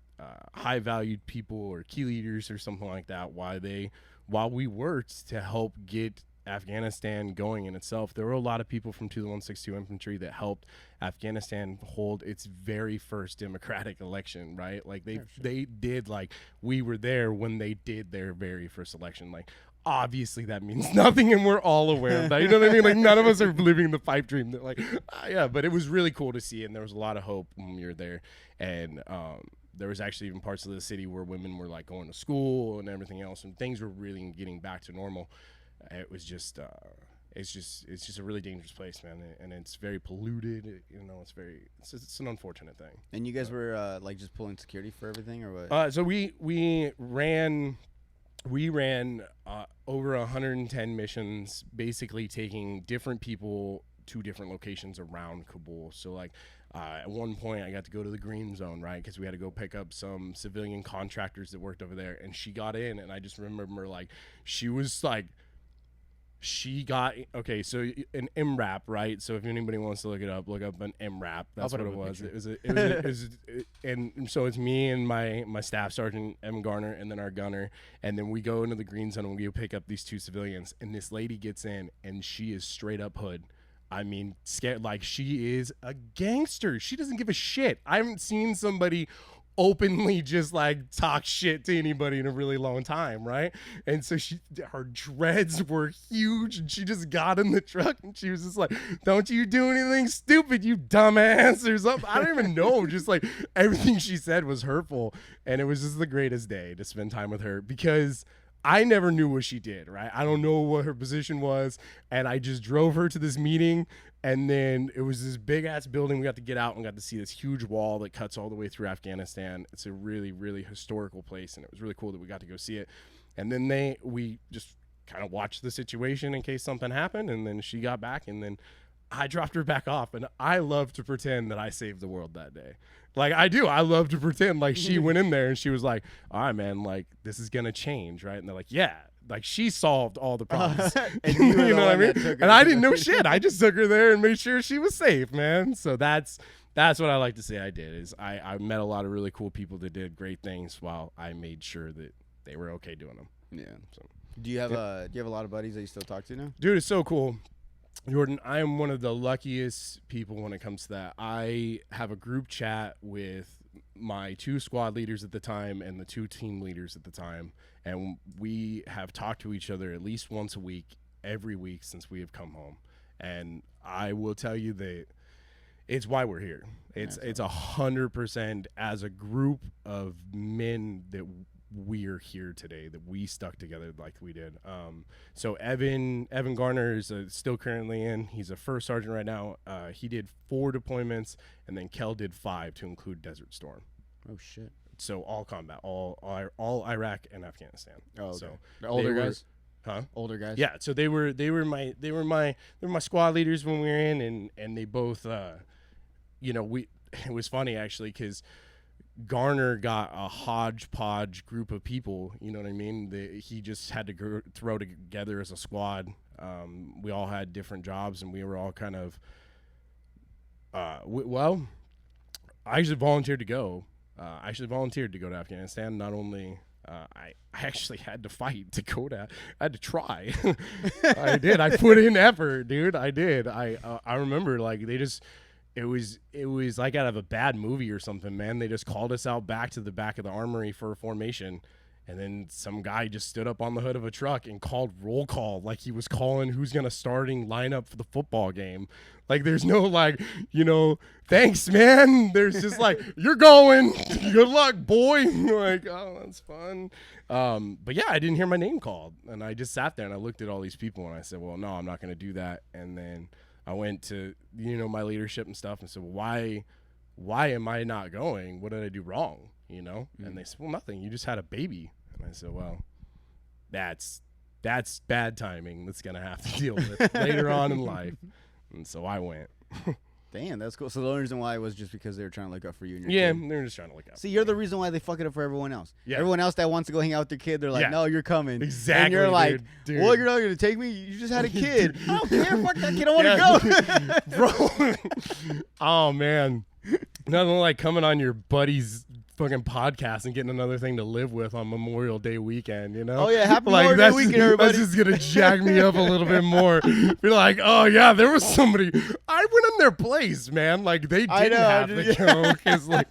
high valued people or key leaders or something like that while we worked to help get Afghanistan going in itself. There were a lot of people from 21162 infantry that helped Afghanistan hold its very first democratic election, right? Like they did, like we were there when they did their very first election. Like obviously that means nothing, and we're all aware of that. You know what I mean? Like none of us are living the pipe dream. That like, yeah, but it was really cool to see, and there was a lot of hope when we were there. And there was actually even parts of the city where women were like going to school and everything else, and things were really getting back to normal. It was just it's just a really dangerous place, man, and it's very polluted. You know, it's an unfortunate thing. And you guys were like just pulling security for everything, or what? So we ran over 110 missions, basically taking different people to different locations around Kabul. So like at one point I got to go to the green zone, right? Because we had to go pick up some civilian contractors that worked over there, and she got in, and I just remember like she got okay. So an MRAP, right? So if anybody wants to look it up, look up an MRAP. That's what it was. And so it's me and my staff sergeant M. Garner, and then our gunner, and then we go into the green zone and we go pick up these two civilians. And this lady gets in, and she is straight up hood. I mean, scared, like she is a gangster. She doesn't give a shit. I haven't seen somebody openly just like talk shit to anybody in a really long time, right? And so her dreads were huge, and she just got in the truck and she was just like, "Don't you do anything stupid, you dumbass," or something. I don't even know. Just like everything she said was hurtful, and it was just the greatest day to spend time with her because I never knew what she did, right? I don't know what her position was, and I just drove her to this meeting. And then it was this big ass building. We got to get out and got to see this huge wall that cuts all the way through Afghanistan. It's a really, really historical place, and it was really cool that we got to go see it. And then we just kind of watched the situation in case something happened. And then she got back, and then I dropped her back off. And I love to pretend that I saved the world that day. Like I do. I love to pretend like she went in there and she was like, "All right, man, like this is gonna change, right?" And they're like, "Yeah." Like she solved all the problems. And you know what I mean? And I didn't know shit. shit. I just took her there and made sure she was safe, man. So that's what I like to say I did is I met a lot of really cool people that did great things while I made sure that they were okay doing them. Yeah. So do you have a lot of buddies that you still talk to now? Dude, it's so cool. Jordan, I am one of the luckiest people when it comes to that. I have a group chat with my 2 squad leaders at the time and the 2 team leaders at the time, and we have talked to each other at least once a week, every week since we have come home. And I will tell you that it's why we're here. It's 100% as a group of men that we're here today, that we stuck together like we did. So Evan Garner is still currently in. He's a first sergeant right now. He did 4 deployments, and then Kel did 5 to include Desert Storm. Oh shit! So all combat, all Iraq and Afghanistan. Oh, okay. So the older guys, huh? Older guys. Yeah. So they were my squad leaders when we were in, and they both, it was funny actually because Garner got a hodgepodge group of people, you know what I mean? He just had to throw together as a squad. We all had different jobs, and we were all kind of, I actually volunteered to go. I volunteered to go to Afghanistan. Not only, I actually had to fight to go to. I had to try. I did. I put in effort, dude. I did. I remember like they just. It was like out of a bad movie or something, man. They just called us out back to the back of the armory for a formation, and then some guy just stood up on the hood of a truck and called roll call like he was calling who's gonna starting lineup for the football game. Like there's no like, thanks, man. There's just like, you're going. Good luck, boy. Like, oh, that's fun. But yeah, I didn't hear my name called, and I just sat there and I looked at all these people and I said, well, no, I'm not gonna do that. And then I went to, my leadership and stuff and said, well, why am I not going? What did I do wrong? And they said, well, nothing. You just had a baby. And I said, well, that's bad timing. That's going to have to deal with later on in life. And so I went. Damn, that's cool. So the only reason why was just because they were trying to look out for you and your kid. They're just trying to look out. See, you're the reason why they fuck it up for everyone else. Yeah. Everyone else that wants to go hang out with their kid, they're like, no, you're coming. Exactly. And you're like, dude. Well, you're not going to take me? You just had a kid. I don't care. Fuck that kid. I want to go. Bro. Oh, man. Nothing like coming on your buddy's fucking podcast and getting another thing to live with on Memorial Day weekend, Oh yeah, happy Memorial Day weekend, everybody. That's just gonna jack me up a little bit more. Be like, oh yeah, there was somebody. I went in their place, man. Like they didn't have to go because like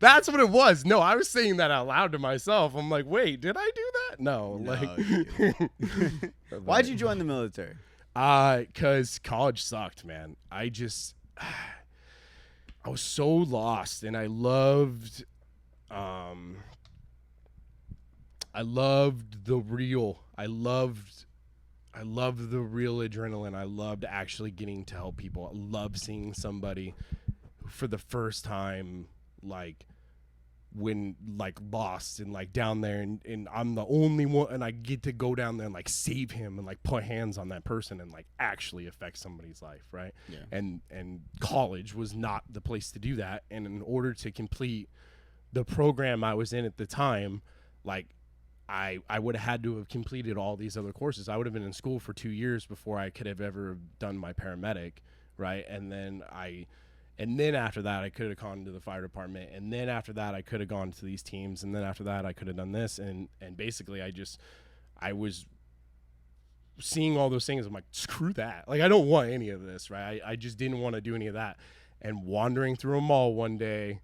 that's what it was. No, I was saying that out loud to myself. I'm like, wait, did I do that? No. Why'd you join the military? Because college sucked, man. I was so lost, and I loved the real. I loved I loved the real adrenaline. I loved actually getting to help people. I love seeing somebody for the first time, like when like lost and like down there, and I'm the only one, and I get to go down there and like save him and like put hands on that person and like actually affect somebody's life, right? Yeah. And college was not the place to do that. And in order to complete the program I was in at the time, like I would have had to have completed all these other courses. I would have been in school for 2 years before I could have ever done my paramedic, right? And then after that, I could have gone to the fire department. And then after that, I could have gone to these teams. And then after that, I could have done this. And basically, I was seeing all those things. I'm like, screw that. Like, I don't want any of this, right? I just didn't want to do any of that. And wandering through a mall one day,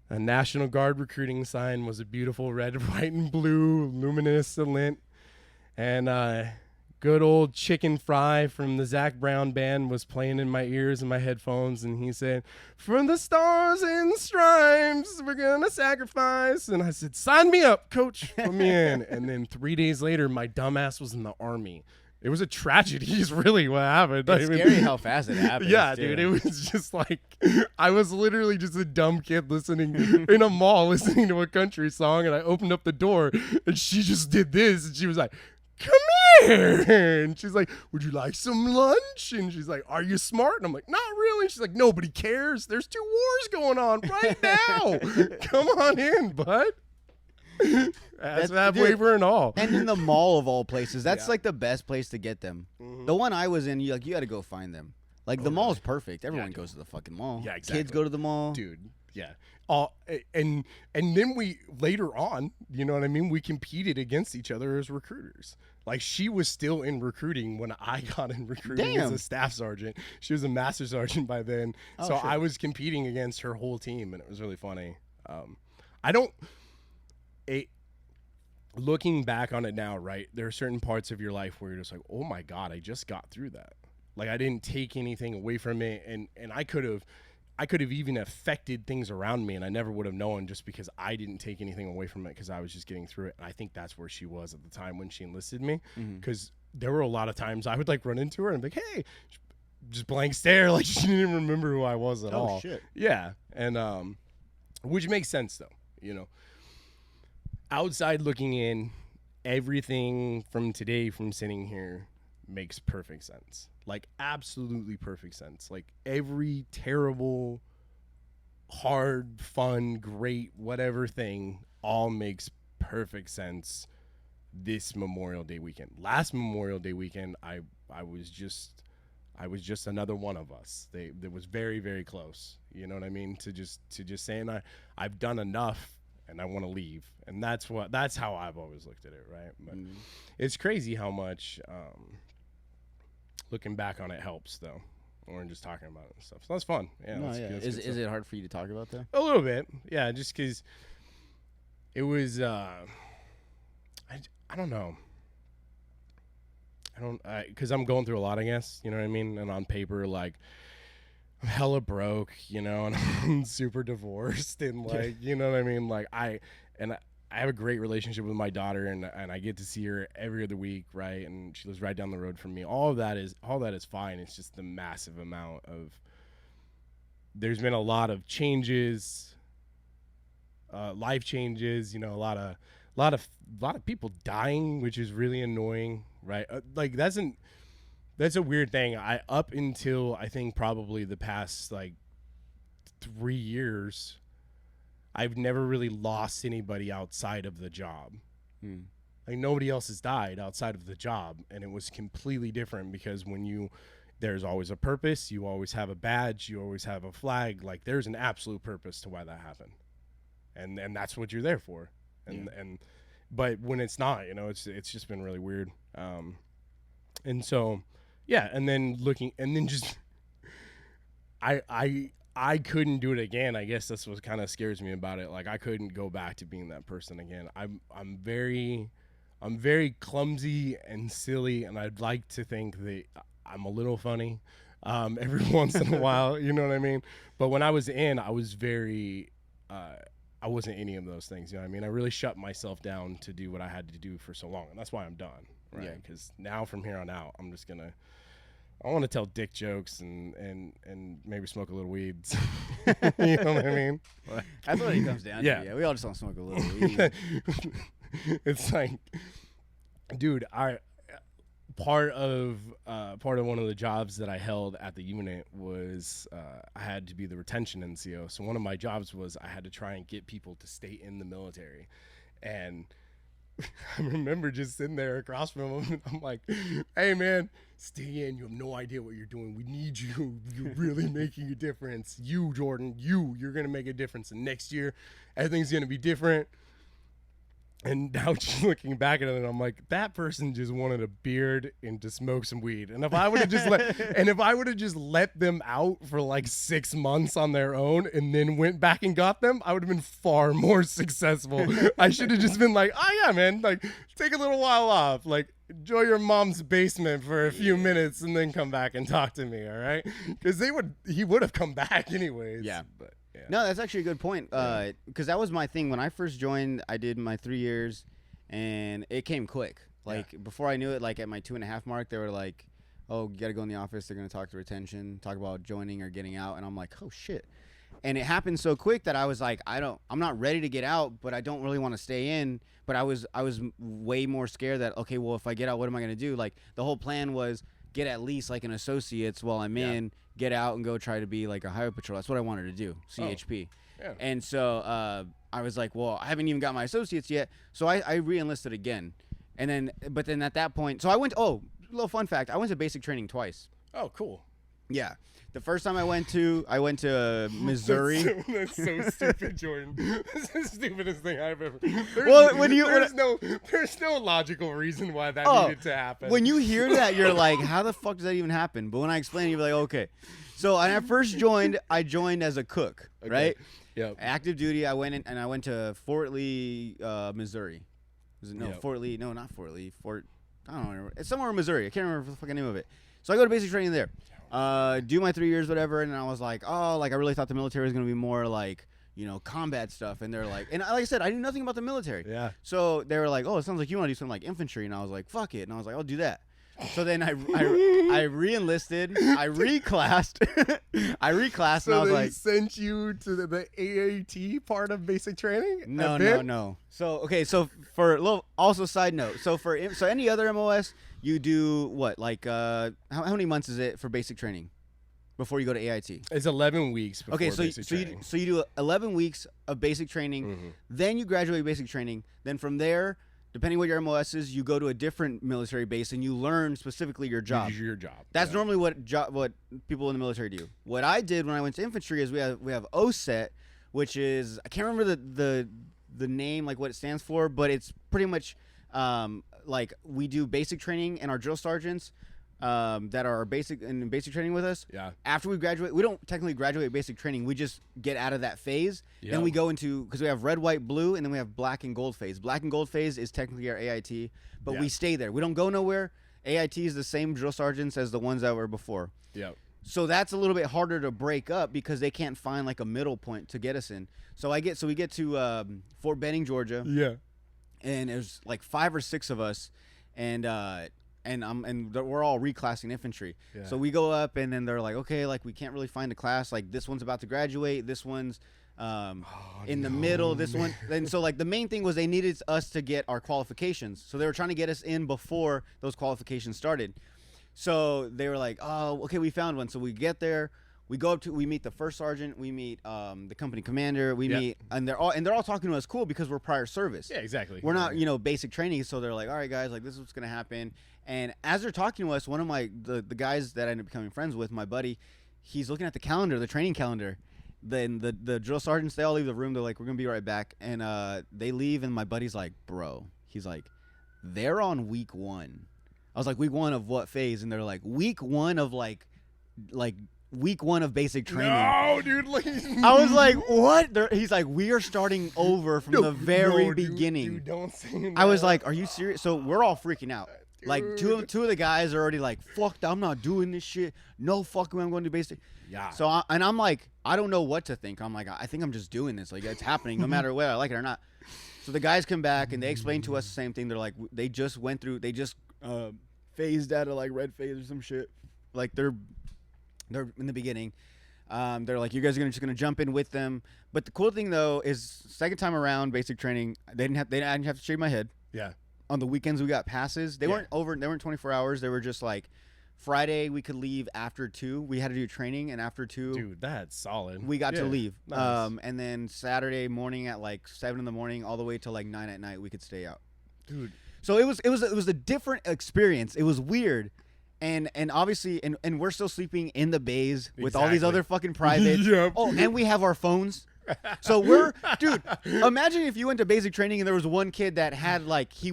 a National Guard recruiting sign was a beautiful red, white, and blue luminescent. And good old Chicken Fry from the Zac Brown band was playing in my ears and my headphones. And he said, "For the stars and stripes, we're going to sacrifice." And I said, "Sign me up, coach. Put me in." And then 3 days later, my dumbass was in the Army. It was a tragedy is really what happened. It's scary how fast it happens. Yeah, too. dude. It was just like, I was literally just a dumb kid listening in a mall, listening to a country song. And I opened up the door and she just did this. And she was like, "Come here." And she's like, "Would you like some lunch?" And she's like, "Are you smart?" And I'm like, "Not really." And she's like, "Nobody cares. There's 2 wars going on right now. Come on in, bud." That's halfway for an all. And in the mall of all places, that's Yeah. like the best place to get them. Mhm. The one I was in, you got to go find them. Like the mall is perfect. Everyone dude. goes to the fucking mall. Yeah, Kids exactly. go to the mall. Dude, yeah. And then we later on, you know what I mean? We competed against each other as recruiters. Like she was still in recruiting when I got in recruiting as Damn. a staff sergeant. She was a master sergeant by then. Oh, So shit. I was competing against her whole team, and it was really funny. I don't. Looking back on it now, right? There are certain parts of your life where you're just like, "Oh my God, I just got through that." Like I didn't take anything away from it, and I could have even affected things around me, and I never would have known just because I didn't take anything away from it because I was just getting through it. And I think that's where she was at the time when she enlisted me, because there were a lot of times I would like run into her and be like, "Hey," just blank stare, like she didn't even remember who I was at all. Oh shit. Yeah, and which makes sense though, you know. Outside looking in, everything from today, from sitting here, makes perfect sense. Like absolutely perfect sense. Like every terrible, hard, fun, great, whatever thing all makes perfect sense this Memorial Day weekend. Last Memorial Day weekend, I was just another one of us. That was very, very close. You know what I mean? To just saying I've done enough and I want to leave. And that's how I've always looked at it, right? But it's crazy how much looking back on it helps though. Or just talking about it and stuff. So that's fun. Yeah. No, that's yeah. good Is stuff. it hard for you to talk about that? A little bit. Yeah, just cuz it was I don't know. Because I'm going through a lot, I guess, you know what I mean? And on paper, like, I'm hella broke, you know, and I'm super divorced, and, like, you know what I mean? Like, I have a great relationship with my daughter, and I get to see her every other week, right? And she lives right down the road from me. All that is fine. It's just the massive amount of, there's been a lot of changes, life changes, you know, a lot of people dying, which is really annoying, right? Like that's a weird thing. Up until I think probably the past like 3 years, I've never really lost anybody outside of the job. Like nobody else has died outside of the job, and it was completely different because there's always a purpose, you always have a badge, you always have a flag. Like there's an absolute purpose to why that happened, and that's what you're there for. But when it's not, you know, it's just been really weird. And so, yeah, and then just, I couldn't do it again. I guess that's what kind of scares me about it. Like I couldn't go back to being that person again. I'm very clumsy and silly, and I'd like to think that I'm a little funny, every once in a while, you know what I mean? But when I was I was very, I wasn't any of those things, you know what I mean? I really shut myself down to do what I had to do for so long, and that's why I'm done, right? Yeah. Because now from here on out, I'm just gonna. I want to tell dick jokes and maybe smoke a little weed. You know what I mean? Like, That's what it comes down to. Yeah, we all just want to smoke a little weed. It's like, dude, part of one of the jobs that I held at the unit was I had to be the retention NCO. So one of my jobs was I had to try and get people to stay in the military, and I remember just sitting there across from him, and I'm like, hey, man, stay in. You have no idea what you're doing. We need you. You're really making a difference. You, Jordan, you're going to make a difference. And next year, everything's going to be different. And now just looking back at it, I'm like, that person just wanted a beard and to smoke some weed. And if I would have just let them out for like 6 months on their own and then went back and got them, I would have been far more successful. I should have just been like, oh yeah, man, like take a little while off, like enjoy your mom's basement for a few minutes and then come back and talk to me, all right? Because he would have come back anyways. Yeah. But yeah. No, that's actually a good point. Because that was my thing when I first joined. I did my 3 years, and it came quick. Like before I knew it, like at my 2.5 mark, they were like, "Oh, you got to go in the office. They're gonna talk to retention, talk about joining or getting out." And I'm like, "Oh shit!" And it happened so quick that I was like, I'm not ready to get out, but I don't really want to stay in. But I was way more scared that, okay, well, if I get out, what am I gonna do? Like the whole plan was get at least like an associate's while I'm in. Get out and go try to be like a highway patrol. That's what I wanted to do, CHP. Oh, yeah. And so I was like, well, I haven't even got my associates yet. So I re-enlisted again. But then at that point, so I went, little fun fact, I went to basic training twice. Oh, cool. Yeah. The first time I went to Missouri. That's so stupid, Jordan. This is the stupidest thing I've ever. There's no logical reason why that needed to happen. When you hear that, you're like, how the fuck does that even happen? But when I explain it, you're like, okay. So when I first joined, I joined as a cook, right? Yeah. Active duty. I went to Fort Lee, Missouri. Fort Lee. No, not Fort Lee. I don't know. It's somewhere in Missouri. I can't remember the fucking name of it. So I go to basic training there. Do my 3 years, whatever, and I was like, I really thought the military was gonna be more like, combat stuff, and they're like, and like I said, I knew nothing about the military. Yeah. So they were like, it sounds like you want to do something like infantry, and I was like, fuck it, and I was like, I'll do that. So then I re-enlisted, I reclassed, and I was like, sent you to the AAT part of basic training? No. So for a little, also side note, so any other MOS. You do what? Like, how many months is it for basic training before you go to AIT? It's 11 weeks before basic training. So you do 11 weeks of basic training, then you graduate basic training. Then from there, depending what your MOS is, you go to a different military base and you learn specifically your job. Your job. That's normally what people in the military do. What I did when I went to infantry is we have OSET, which is, I can't remember the name, like what it stands for, but it's pretty much like we do basic training and our drill sergeants that are basic training with us. Yeah. After we graduate, we don't technically graduate basic training. We just get out of that phase. Yeah. Then we go into, because we have red, white, blue, and then we have black and gold phase. Black and gold phase is technically our AIT, but we stay there. We don't go nowhere. AIT is the same drill sergeants as the ones that were before. Yeah. So that's a little bit harder to break up because they can't find like a middle point to get us in. So we get to Fort Benning, Georgia. Yeah. And there's like 5 or 6 of us, and we're all reclassing infantry. Yeah. So we go up, and then they're like, okay, like we can't really find a class. Like this one's about to graduate. This one's in the middle. This one. And so like the main thing was they needed us to get our qualifications. So they were trying to get us in before those qualifications started. So they were like, oh, okay, we found one. So we get there. We go up to, we meet the first sergeant, we meet the company commander, we meet, and they're all talking to us cool because we're prior service. Yeah, exactly. We're not, basic training, so they're like, all right, guys, like this is what's gonna happen. And as they're talking to us, one of the guys that I ended up becoming friends with, my buddy, he's looking at the calendar, the training calendar. Then the drill sergeants, they all leave the room. They're like, we're gonna be right back, and they leave, and my buddy's like, bro, he's like, they're on week 1. I was like, week 1 of what phase? And they're like, week 1 of like week 1 of basic training. No, dude. I was like, what? He's like, we are starting over from the very beginning. Dude, don't say that. I was like, are you serious? So we're all freaking out. Dude. Like two of the guys are already like, fuck, I'm not doing this shit. No fucking way I'm going to basic. Yeah. So I'm like, I don't know what to think. I'm like, I think I'm just doing this. Like it's happening no matter whether I like it or not. So the guys come back and they explain to us the same thing. They're like, they just phased out of like red phase or some shit. Like they're in the beginning. They're like, you guys are just gonna jump in with them. But the cool thing though is second time around basic training, I didn't have to shave my head. Yeah. On the weekends we got passes. They weren't 24 hours. They were just like Friday we could leave after 2. We had to do training, and after 2, dude, that's solid. We got to leave. Nice. And then Saturday morning at like 7 in the morning, all the way till like 9 at night, we could stay out. Dude. So it was a different experience. It was weird. And obviously, and we're still sleeping in the bays with all these other fucking privates. Yep. Oh, and we have our phones. So dude, imagine if you went to basic training and there was one kid that had like, he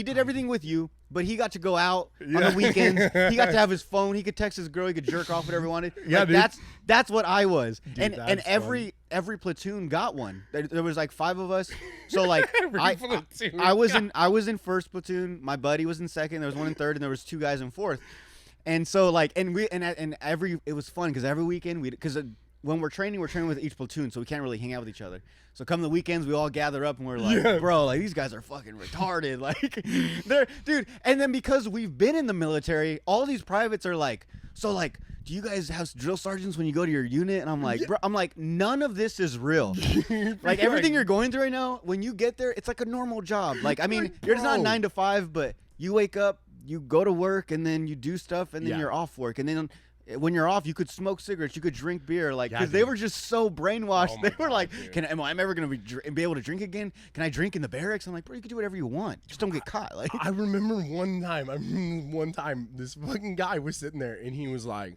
did everything with you, but he got to go out on the weekends. He got to have his phone. He could text his girl. He could jerk off whatever he wanted. Yeah, like, dude. That's what I was. Dude, and every platoon got one. There was like 5 of us. So like I was in first platoon. My buddy was in second. There was one in third, and there was 2 guys in fourth. And so like, it was fun because every weekend when we're training with each platoon, so we can't really hang out with each other. So come the weekends, we all gather up and we're like, bro, like these guys are fucking retarded. Like, dude. And then because we've been in the military, all these privates are like, so like, do you guys have drill sergeants when you go to your unit? And I'm like, bro, none of this is real. Like everything you're going through right now, when you get there, it's like a normal job. Like, I mean, you're just not 9 to 5, but you wake up, you go to work, and then you do stuff, and then you're off work, and then when you're off, you could smoke cigarettes, you could drink beer, like because they were just so brainwashed. They were like, am I ever gonna be able to drink again? Can I drink in the barracks? I'm like, bro, you can do whatever you want, just don't get caught. Like I remember one time this fucking guy was sitting there, and he's like,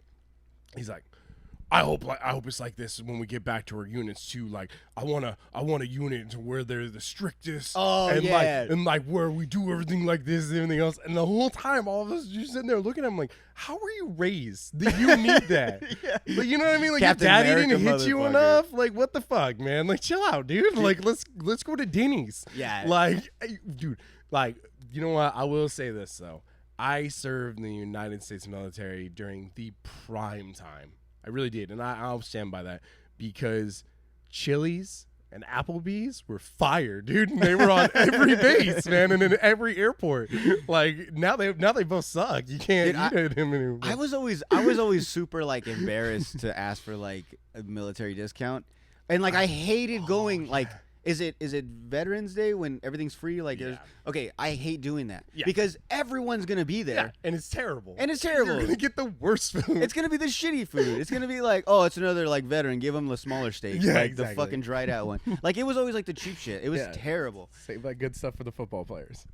I hope it's like this when we get back to our units too. Like I want a unit to where they're the strictest. And like where we do everything like this and everything else. And the whole time, all of us just sitting there looking at him like, how were you raised that you need that? Like, you know what I mean? Like Captain your daddy America, didn't hit you enough. Like what the fuck, man? Like chill out, dude. Like let's go to Denny's. Yeah. Like, dude. Like, you know what? I will say this though. I served in the United States military during the prime time. I really did, and I'll stand by that because Chili's and Applebee's were fire, dude. And they were on every base, man, and in every airport. Like now they both suck. You can't eat them anymore. I was always super like embarrassed to ask for like a military discount, and like I hated going like. Is it Veterans Day when everything's free? Like, okay, I hate doing that because everyone's gonna be there, and it's terrible. You're gonna get the worst food. It's gonna be the shitty food. It's gonna be like, oh, it's another like veteran. Give them the smaller steak, like the fucking dried out one. Like it was always like the cheap shit. It was terrible. Save that good stuff for the football players.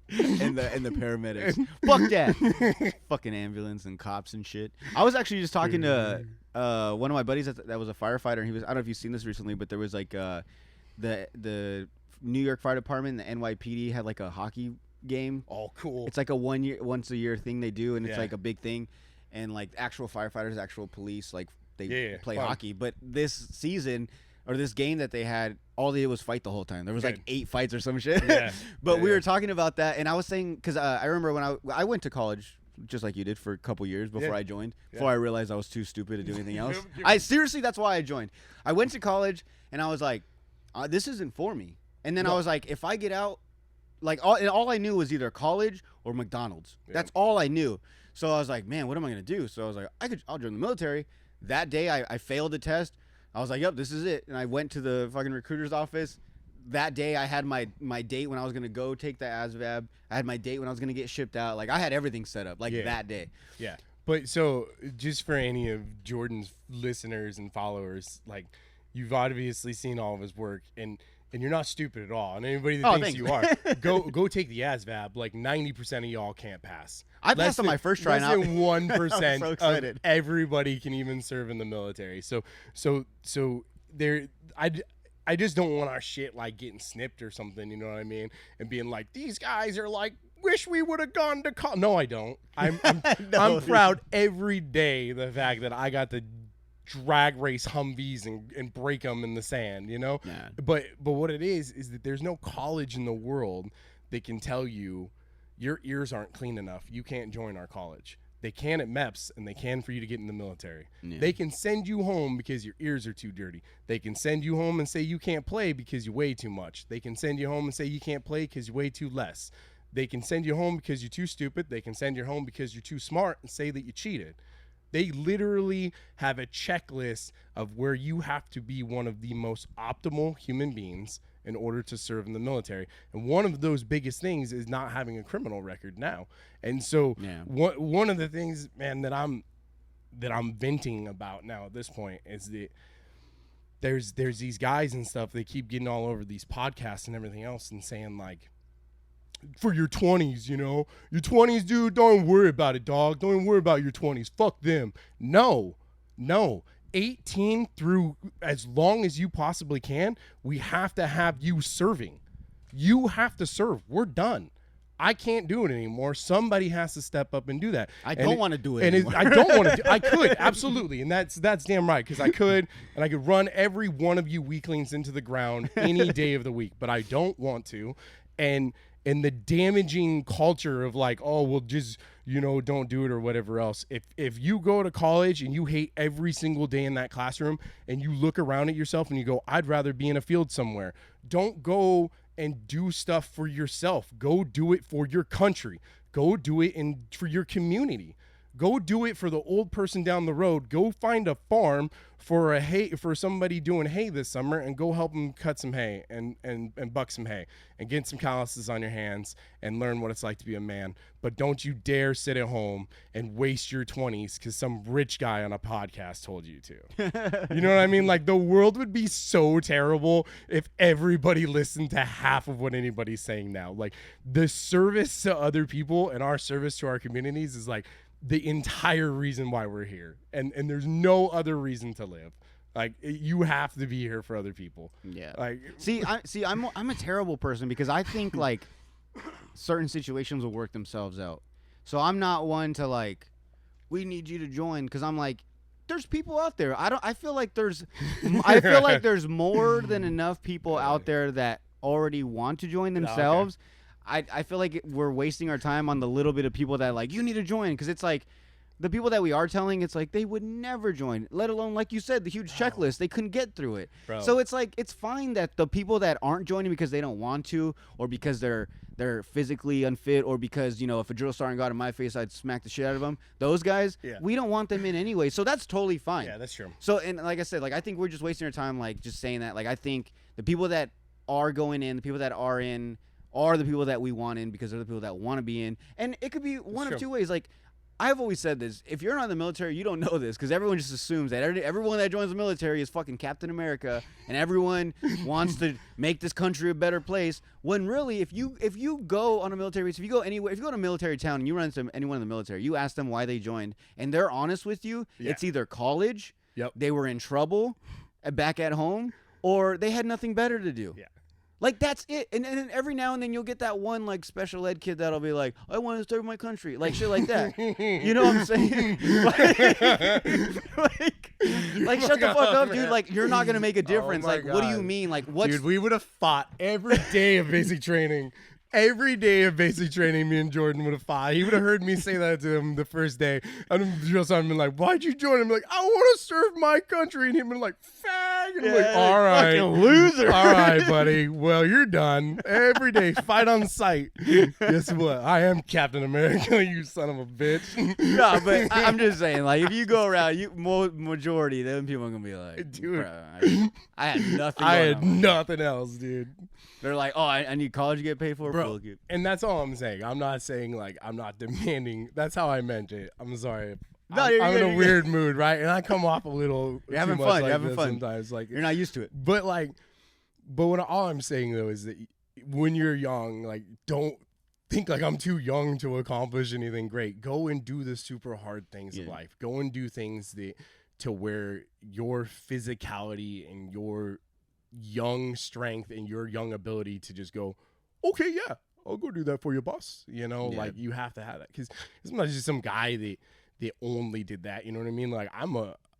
and the paramedics. Fuck that. Fucking ambulance and cops and shit. I was actually just talking to one of my buddies that was a firefighter, and he was, I don't know if you've seen this recently, but there was like the New York Fire Department, the NYPD had like a hockey game. Oh, cool. It's like a once a year thing they do, and it's like a big thing, and like actual firefighters, actual police, like they play hockey. But this season or this game that they had, all they did was fight the whole time. There was like 8 fights or some shit. But we were talking about that, and I was saying, because I remember when I went to college, just like you did, for a couple years before I joined, before I realized I was too stupid to do anything else. Seriously, that's why I joined. I went to college, and I was like, this isn't for me. And then I was like, if I get out, like all I knew was either college or McDonald's. That's all I knew. So I was like, man, what am I going to do? So I was like, I'll join the military. That day, I failed the test. I was like, yep, this is it. And I went to the fucking recruiter's office. That day, I had my date when I was going to go take the ASVAB. I had my date when I was going to get shipped out. Like, I had everything set up, like, that day. Yeah. But so, just for any of Jordan's listeners and followers, like, you've obviously seen all of his work, and you're not stupid at all. And anybody that thinks you are, go take the ASVAB. Like, 90% of y'all can't pass. I passed on my first try. Less than 1% so excited. Of everybody can even serve in the military. So there, I just don't want our shit like getting snipped or something. You know what I mean? And being like, these guys are like, wish we would have gone to college. No, I don't. I'm proud every day the fact that I got to drag race Humvees and break them in the sand. You know? Yeah. But what it is that there's no college in the world that can tell you your ears aren't clean enough. You can't join our college. They can at MEPS, and they can for you to get in the military. Yeah. They can send you home because your ears are too dirty. They can send you home and say you can't play because you weigh too much. They can send you home and say you can't play because you weigh too less. They can send you home because you're too stupid. They can send you home because you're too smart and say that you cheated. They literally have a checklist of where you have to be one of the most optimal human beings in order to serve in the military. And one of those biggest things is not having a criminal record now. And so one of the things, man, that I'm venting about now at this point is that there's these guys and stuff, they keep getting all over these podcasts and everything else and saying like, for your 20s, your 20s, dude, don't worry about it, dog. Don't worry about your 20s. Fuck them. No. 18 through as long as you possibly can, we have to have you serving. You have to serve. We're done. I can't do it anymore. Somebody has to step up and do that. I don't want to do it anymore. I don't want to. I could, absolutely. And that's damn right, because I could, and I could run every one of you weaklings into the ground any day of the week, but I don't want to. And the damaging culture of like, oh, well, just, don't do it or whatever else. If you go to college and you hate every single day in that classroom and you look around at yourself and you go, I'd rather be in a field somewhere. Don't go and do stuff for yourself. Go do it for your country. Go do it for your community. Go do it for the old person down the road. Go find a farm for somebody doing hay this summer and go help them cut some hay and buck some hay and get some calluses on your hands and learn what it's like to be a man. But don't you dare sit at home and waste your 20s because some rich guy on a podcast told you to. You know what I mean? Like, the world would be so terrible if everybody listened to half of what anybody's saying now. Like, the service to other people and our service to our communities is like the entire reason why we're here, and there's no other reason to live. Like, you have to be here for other people. Yeah. Like, I'm a terrible person because I think like certain situations will work themselves out. So I'm not one to like, we need you to join, because I'm like, there's people out there. I feel like there's more than enough people out there that already want to join themselves. Okay. I feel like we're wasting our time on the little bit of people that like, you need to join, because it's like the people that we are telling, it's like they would never join, let alone, like you said, the huge checklist. They couldn't get through it. Bro. So it's like, it's fine that the people that aren't joining because they don't want to, or because they're physically unfit, or because, if a drill sergeant got in my face, I'd smack the shit out of them. Those guys, we don't want them in anyway. So that's totally fine. Yeah, that's true. So, and like I said, like, I think we're just wasting our time, like, just saying that. Like, I think the people that are going in, the people that are in, are the people that we want in, because they're the people that want to be in. And it could be one of two ways. Like, I've always said this. If you're not in the military, you don't know this, because everyone just assumes that everyone that joins the military is fucking Captain America, and everyone wants to make this country a better place. When really, if you go on a military base, if you go anywhere, if you go to a military town and you run into anyone in the military, you ask them why they joined, and they're honest with you, it's either college, they were in trouble back at home, or they had nothing better to do. Yeah. Like, that's it. And every now and then you'll get that one, like, special ed kid that'll be like, I want to serve my country. Like, shit like that. You know what I'm saying? like shut the fuck up, dude. Like, you're not going to make a difference. Like, God. What do you mean? Like, what's... Dude, we would have fought every day of basic training. Every day of basic training, me and Jordan would have fought. He would have heard me say that to him the first day. And the drill sergeant been like, why'd you join him? Like, I want to serve my country. And he'd been like, fag. And I'm like, all right. Fucking loser. All right, buddy. Well, you're done. Every day, fight on sight. Guess what? I am Captain America, you son of a bitch. No, but I'm just saying, like, if you go around, majority, then people are going to be like, dude, I had nothing I had nothing else, dude. They're like, oh, I need college to get paid for. Bro, and that's all I'm saying. I'm not saying, like, I'm not demanding. That's how I meant it. I'm sorry. No, I'm in a weird mood, right? And I come off a little You're having too fun. much You're like having fun. Sometimes, like, you're not used to it. But all I'm saying, though, is that when you're young, like, don't think like I'm too young to accomplish anything great. Go and do the super hard things of life. Go and do things to where your physicality and your young strength and your young ability to just go, okay, yeah, I'll go do that for you, boss. Like, you have to have that, because it's not just some guy that only did that. You know what I mean? Like,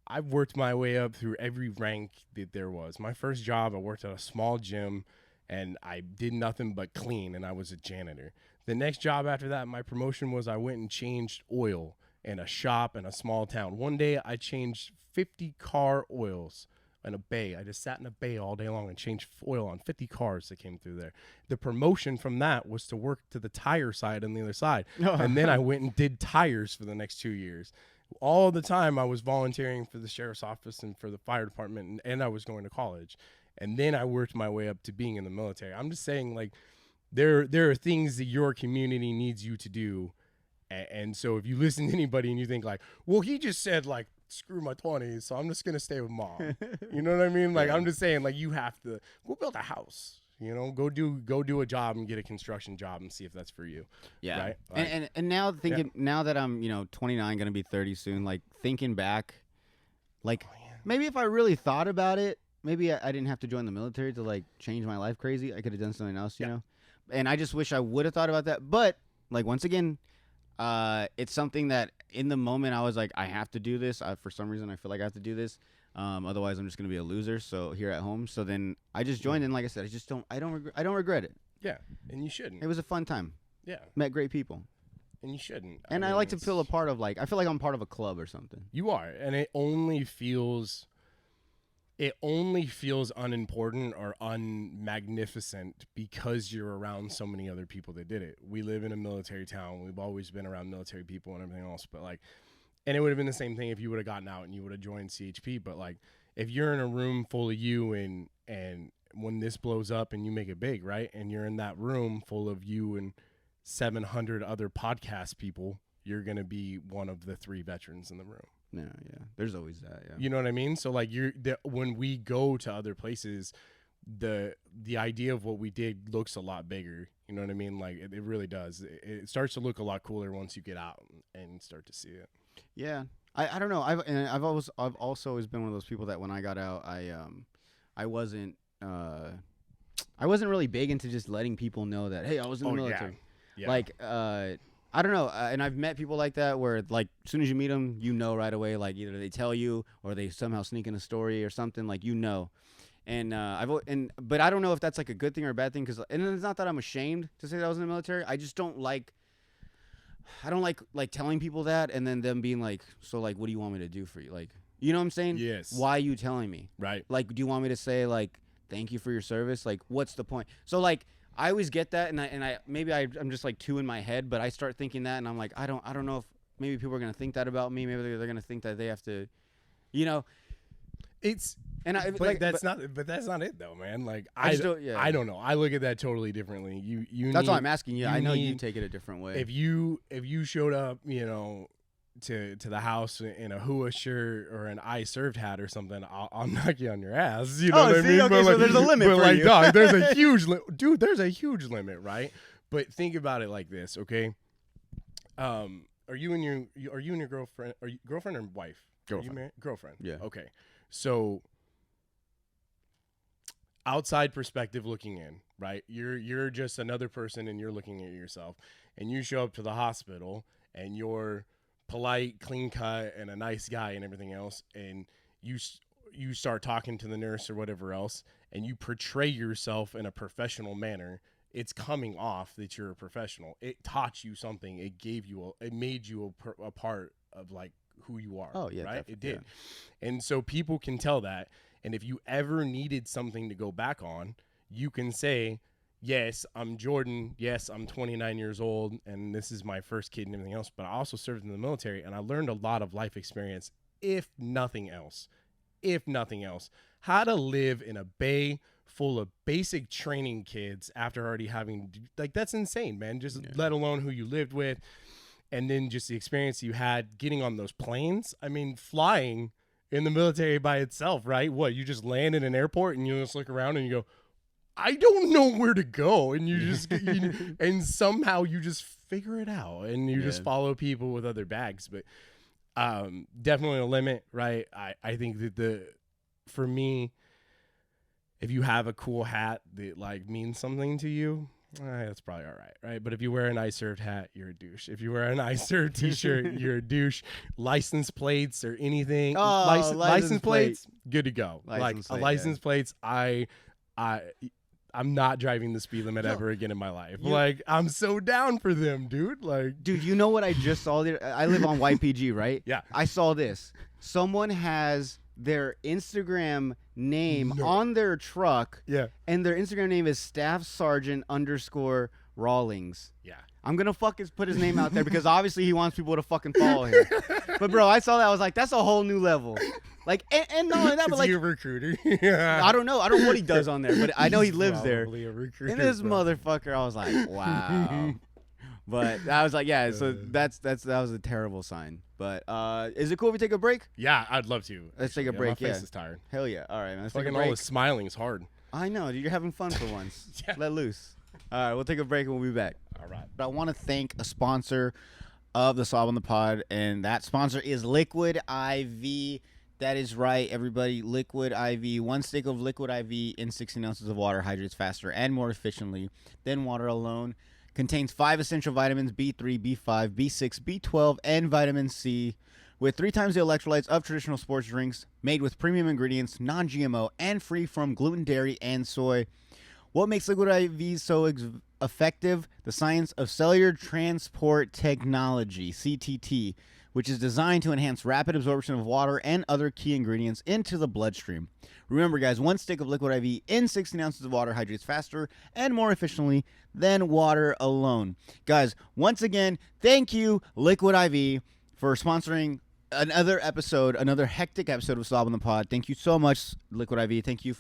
I've worked my way up through every rank that there was. My first job, I worked at a small gym, and I did nothing but clean, and I was a janitor. The next job after that, my promotion was I went and changed oil in a shop in a small town. One day, I changed 50 car oils. in a bay. I just sat in a bay all day long and changed oil on 50 cars that came through there. The promotion from that was to work to the tire side on the other side. And then I went and did tires for the next 2 years. All the time I was volunteering for the sheriff's office and for the fire department, and I was going to college. And then I worked my way up to being in the military. I'm just saying, like, there are things that your community needs you to do. And so if you listen to anybody and you think like, well, he just said like, screw my 20s, so I'm just going to stay with mom. You know what I mean? Like, I'm just saying, like, you have to go build a house, you know, go do a job and get a construction job and see if that's for you. Yeah. Right? Like, and now thinking, now that I'm, 29, going to be 30 soon, like thinking back, like maybe if I really thought about it, maybe I didn't have to join the military to like change my life crazy. I could have done something else, you know? And I just wish I would have thought about that. But like, once again, it's something that in the moment I was like, I have to do this. For some reason, I feel like I have to do this. Otherwise, I'm just gonna be a loser. So here at home. So then I just joined, and like I said, I don't regret it. Yeah, and you shouldn't. It was a fun time. Yeah, met great people. And you shouldn't. And I like to feel a part of, like, I feel like I'm part of a club or something. You are, and it only feels unimportant or unmagnificent because you're around so many other people that did it. We live in a military town. We've always been around military people and everything else. But like, and it would have been the same thing if you would have gotten out and you would have joined CHP. But like, if you're in a room full of you and when this blows up and you make it big, right? And you're in that room full of you and 700 other podcast people, you're going to be one of the 3 veterans in the room. Yeah. There's always that. Yeah. You know what I mean? So like when we go to other places, the idea of what we did looks a lot bigger. You know what I mean? Like it really does. It starts to look a lot cooler once you get out and start to see it. Yeah. I don't know. I've also always been one of those people that when I got out, I wasn't really big into just letting people know that, hey, I was in the military. Yeah. Like I don't know, and I've met people like that where, like, as soon as you meet them, you know right away. Like, either they tell you or they somehow sneak in a story or something. Like, you know, and but I don't know if that's like a good thing or a bad thing. And it's not that I'm ashamed to say that I was in the military. I just don't like. I don't like telling people that and then them being like, so like, what do you want me to do for you? Like, you know what I'm saying? Yes. Why are you telling me? Right. Like, do you want me to say like, thank you for your service? Like, what's the point? So like. I always get that, and I'm just like too in my head, but I start thinking that, and I'm like, I don't know if maybe people are gonna think that about me. Maybe they're gonna think that they have to, you know. But that's not it though, man. Like I don't know. I look at that totally differently. You. That's why I'm asking you. I know you take it a different way. If you showed up, you know, to the house in a Hua shirt or an I served hat or something, I'll knock you on your ass. You know what I mean? Okay, so there's a limit for like, you. Dog, there's a huge dude. There's a huge limit, right? But think about it like this, okay? Are you and your girlfriend? Are you girlfriend or wife? Girlfriend. Are you married? Girlfriend. Yeah. Okay. So outside perspective looking in, right? You're just another person and you're looking at yourself, and you show up to the hospital and you're polite, clean cut, and a nice guy and everything else, and you start talking to the nurse or whatever else, and you portray yourself in a professional manner. It's coming off that you're a professional. It taught you something. It gave you it made you a part of like who you are. Oh yeah, right. It did, and so people can tell that. And if you ever needed something to go back on, you can say, yes, I'm Jordan. Yes, I'm 29 years old, and this is my first kid and everything else. But I also served in the military, and I learned a lot of life experience, if nothing else, how to live in a bay full of basic training kids after already having, like, that's insane, man. Just let alone who you lived with, and then just the experience you had getting on those planes. I mean, flying in the military by itself, right? What, you just land in an airport and you just look around and you go, I don't know where to go, and you just and somehow you just figure it out, and you just follow people with other bags. But definitely a limit, right? I think that for me, if you have a cool hat that like means something to you, that's probably all right? But if you wear an I served hat, you're a douche. If you wear an I served t-shirt, you're a douche. License plates or anything, license plates, good to go. License plates, I'm not driving the speed limit ever again in my life. Like, I'm so down for them, dude. Like, dude, you know what I just saw there? I live on YPG, right? Yeah. I saw this. Someone has their Instagram name on their truck. Yeah. And their Instagram name is Staff Sergeant _Rawlings. Yeah. I'm gonna put his name out there because obviously he wants people to fucking follow him. But bro, I saw that, I was like, that's a whole new level. Like, and not only that, but Is like, he a recruiter? I don't know what he does on there, but I know he lives there. Probably a recruiter, And this bro. motherfucker, I was like, wow. But I was like, yeah. So that was a terrible sign. But is it cool if we take a break? Yeah, I'd love to. Let's take a break. My yeah, face is tired. Hell yeah. All right, man. Let's take a Fucking break. all this smiling is hard. I know, dude. You're having fun for once. Yeah. Let loose. All right, we'll take a break and we'll be back. All right. But I want to thank a sponsor of the Slob on the Pod, and that sponsor is Liquid IV. That is right, everybody. Liquid IV. 1 stick of Liquid IV in 16 ounces of water hydrates faster and more efficiently than water alone. Contains 5 essential vitamins, B3, B5, B6, B12, and vitamin C, with 3 times the electrolytes of traditional sports drinks, made with premium ingredients, non-GMO, and free from gluten, dairy, and soy. What makes Liquid IV so effective? The science of cellular transport technology, CTT, which is designed to enhance rapid absorption of water and other key ingredients into the bloodstream. Remember, guys, 1 stick of Liquid IV in 16 ounces of water hydrates faster and more efficiently than water alone. Guys, once again, thank you, Liquid IV, for sponsoring another hectic episode of Slob on the Pod. Thank you so much, Liquid IV. Thank you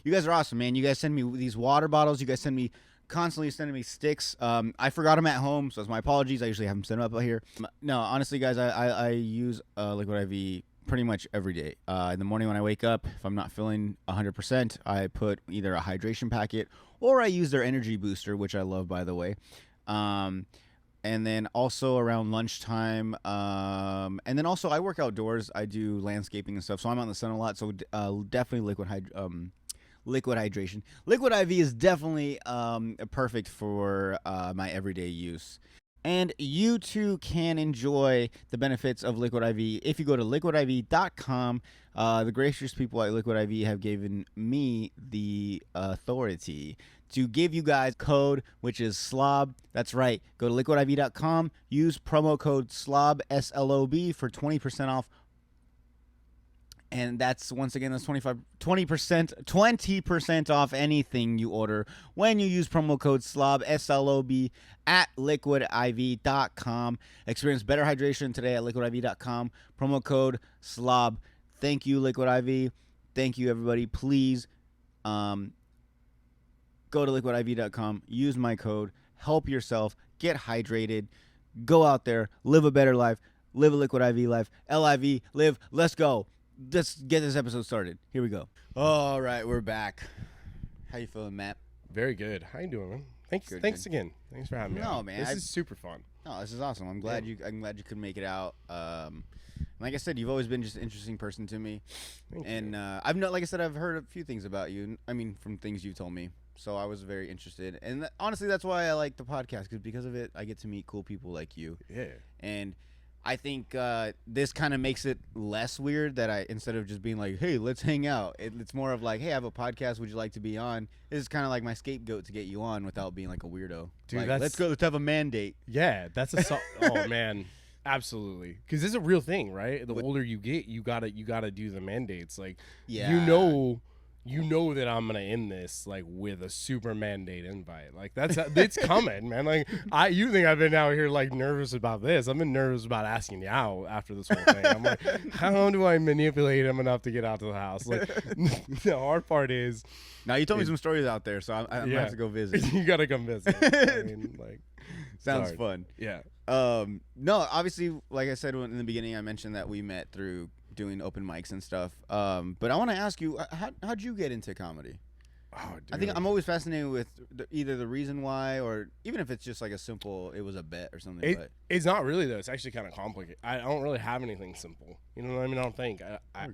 you guys are awesome, man. You guys send me these water bottles. You guys constantly sending me sticks. I forgot them at home, so it's my apologies. I usually have them sent up here. No, honestly, guys, I use Liquid IV pretty much every day. In the morning when I wake up, if I'm not feeling 100%, I put either a hydration packet or I use their energy booster, which I love, by the way. And then also around lunchtime, and then also I work outdoors. I do landscaping and stuff, so I'm out in the sun a lot. So definitely liquid hydration. Liquid IV is definitely perfect for my everyday use. And you too can enjoy the benefits of Liquid IV if you go to liquidiv.com. The gracious people at Liquid IV have given me the authority to give you guys code, which is SLOB. That's right. Go to liquidiv.com. Use promo code SLOB, SLOB, for 20% off. And that's, once again, that's 20% off anything you order when you use promo code SLOB, SLOB, at liquidiv.com. Experience better hydration today at liquidiv.com. Promo code SLOB. Thank you, Liquid IV. Thank you, everybody. Please go to liquidiv.com. Use my code. Help yourself. Get hydrated. Go out there. Live a better life. Live a Liquid IV life. LIV. Live. Let's go. Let's get this episode started. Here we go. All right, we're back. How you feeling, Matt? Very good. How you doing, man? Thanks Good, again. Thanks for having me. No, on. man, This is super fun. No, this is awesome. I'm glad you could make it out. Like I said, you've always been just an interesting person to me. Thank And you. I've heard a few things about you. I mean, from things you told me. So I was very interested. And honestly, that's why I like the podcast, because of it, I get to meet cool people like you. Yeah. And I think this kind of makes it less weird that instead of just being like, hey, let's hang out, it's more of like, hey, I have a podcast, would you like to be on? This is kind of like my scapegoat to get you on without being like a weirdo. Dude, like, let's have a mandate. Yeah, that's oh man, absolutely. Because it's a real thing, right? The older you get, you gotta do the mandates. Like, Yeah. you know that I'm gonna end this like with a super mandate invite. Like it's coming, man. Like you think I've been out here like nervous about this? I've been nervous about asking you out after this whole thing. I'm like, how do I manipulate him enough to get out to the house? Like, the hard part is. Now you told me some stories out there, so I'm gonna have to go visit. You gotta come visit. I mean, like, sounds fun. Yeah. No, obviously, like I said in the beginning, I mentioned that we met through doing open mics and stuff. But I want to ask you, how'd you get into comedy? Oh, dude. I think I'm always fascinated with either the reason why, or even if it's just like it was a bet or something. It's not really, though. It's actually kind of complicated. I don't really have anything simple. You know what I mean? I don't think. I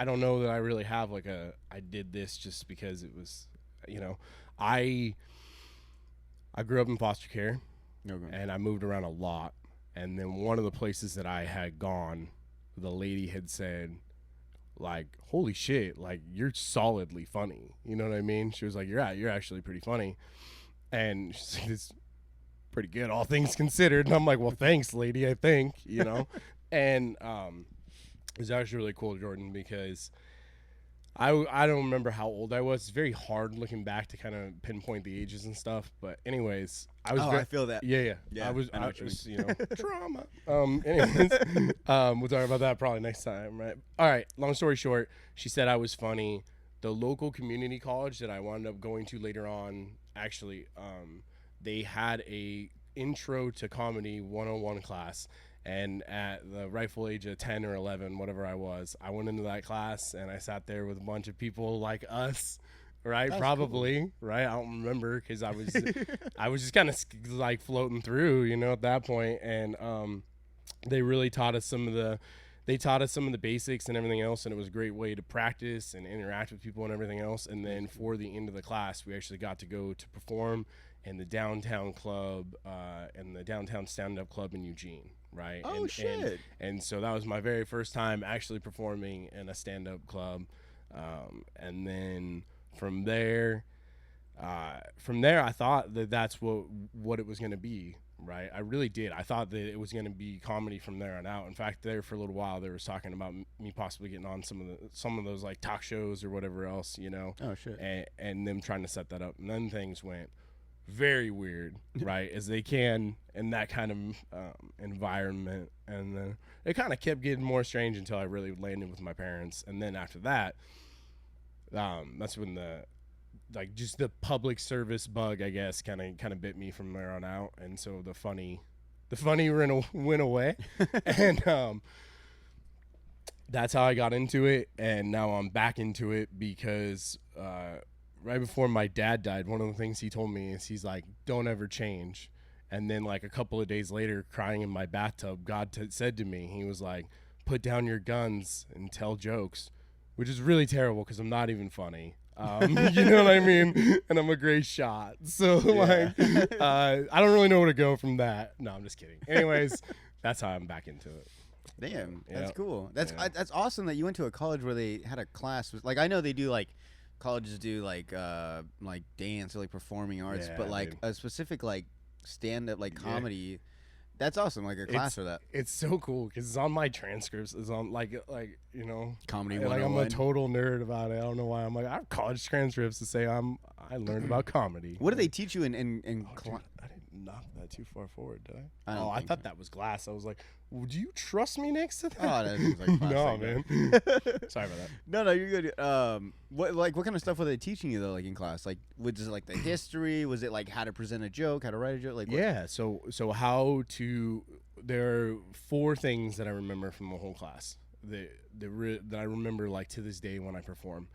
don't know that I really have like I did this just because it was, I grew up in foster care. Okay. And I moved around a lot. And then one of the places that I had gone, the lady had said, like, holy shit, like, you're solidly funny. You know what I mean? She was like, you're actually pretty funny. And she's like, it's pretty good, all things considered. And I'm like, well, thanks, lady, I think, And It's actually really cool, Jordan, because I don't remember how old I was. It's very hard looking back to kind of pinpoint the ages and stuff. But anyways, I was. I feel that. Yeah. Yeah, I know what you you know, trauma. Anyways, we'll talk about that probably next time, right? All right. Long story short, she said I was funny. The local community college that I wound up going to later on, actually, they had a intro to comedy 101 class. And at the rightful age of 10 or 11, whatever I was, I went into that class and I sat there with a bunch of people like us, right? That's Probably, cool. right? I don't remember because I was I was just kind of like floating through, you know, at that point. And they really taught us some of the basics and everything else, and it was a great way to practice and interact with people and everything else. And then for the end of the class, we actually got to go to perform in the downtown club and the downtown stand-up club in Eugene, right? Oh, shit. And so that was my very first time actually performing in a stand-up club. And then from there I thought that that's what it was going to be, right? I really did. I thought that it was going to be comedy from there on out. In fact, there for a little while, they was talking about me possibly getting on some of those like talk shows or whatever else, you know? Oh, shit. And them trying to set that up. And then things went very weird, right, as they can in that kind of environment. And then it kind of kept getting more strange until I really landed with my parents. And then after that, that's when just the public service bug, I guess, kind of bit me from there on out. And so the funny went away. And that's how I got into it. And now I'm back into it because right before my dad died, one of the things he told me is he's like, don't ever change. And then like a couple of days later, crying in my bathtub, God said to me, he was like, put down your guns and tell jokes, which is really terrible because I'm not even funny. You know what I mean? And I'm a great shot. So Yeah. I don't really know where to go from that. No, I'm just kidding. Anyways, that's how I'm back into it. Damn, that's Yeah. cool. That's Yeah. that's awesome that you went to a college where they had a class. Like I know they do like colleges do like dance or like performing arts, Yeah, but like dude. a specific like stand up like Yeah. comedy. That's awesome. Like a class for that. It's so cool because it's on my transcripts. It's on like you know, Comedy like I'm 101. a total nerd about it. I don't know why. I'm like I have college transcripts to say I learned about comedy. What do they teach you in Oh, dude, I didn't knock that too far forward, did I? I don't I think thought so. that was glass. I was like, would you trust me next to that? Oh, that seems like no, plastic, man. though. Sorry about that. No, you're good. What kind of stuff were they teaching you though, like in class? Like, was it like the history? Was it like how to present a joke, how to write a joke? Like, what? Yeah. So how to? There are 4 things that I remember from the whole class. That I remember like to this day when I perform.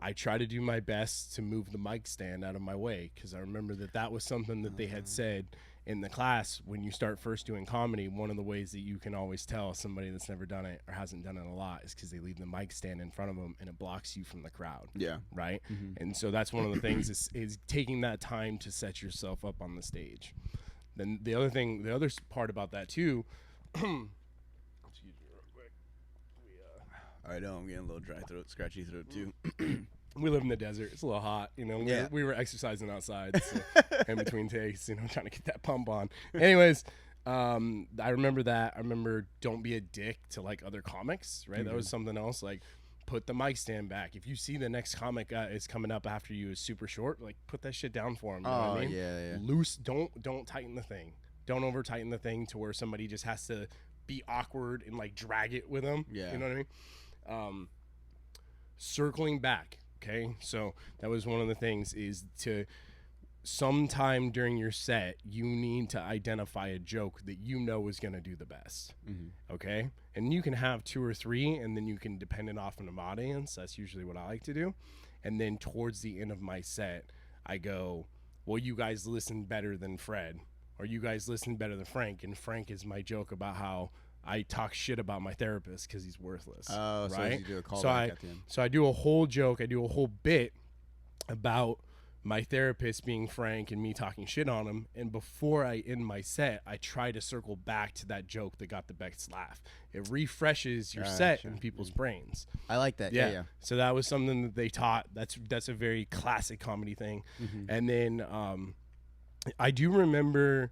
I try to do my best to move the mic stand out of my way because I remember that was something that they had said in the class when you start first doing comedy. One of the ways that you can always tell somebody that's never done it or hasn't done it a lot is because they leave the mic stand in front of them and it blocks you from the crowd. Yeah. Right. Mhm. And so that's one of the things is taking that time to set yourself up on the stage. Then the other part about that too. Excuse me real quick. I know I'm getting a little dry throat, scratchy throat too. We live in the desert. It's a little hot, you know. Yeah. We were exercising outside so in between takes, you know, trying to get that pump on. Anyways, I remember that. I remember don't be a dick to like other comics, right? That was something else. Like put the mic stand back. If you see the next comic is coming up after you is super short, like put that shit down for him. You know what I mean? Yeah. Loose. Don't tighten the thing. Don't over tighten the thing to where somebody just has to be awkward and like drag it with them. Yeah. You know what I mean? Circling back. Okay, so that was one of the things is to sometime during your set, you need to identify a joke that you know is going to do the best. Mm-hmm. Okay, and you can have 2 or 3, and then you can depend it off on an audience. That's usually what I like to do. And then towards the end of my set, I go, well, you guys listen better than Fred, or you guys listen better than Frank. And Frank is my joke about how I talk shit about my therapist because he's worthless. Oh, right? so you do a callback at the end. So I do a whole joke, I do a whole bit about my therapist being Frank and me talking shit on him. And before I end my set, I try to circle back to that joke that got the best laugh. It refreshes your set in people's brains. I like that. Yeah. So that was something that they taught. That's a very classic comedy thing. Mm-hmm. And then I do remember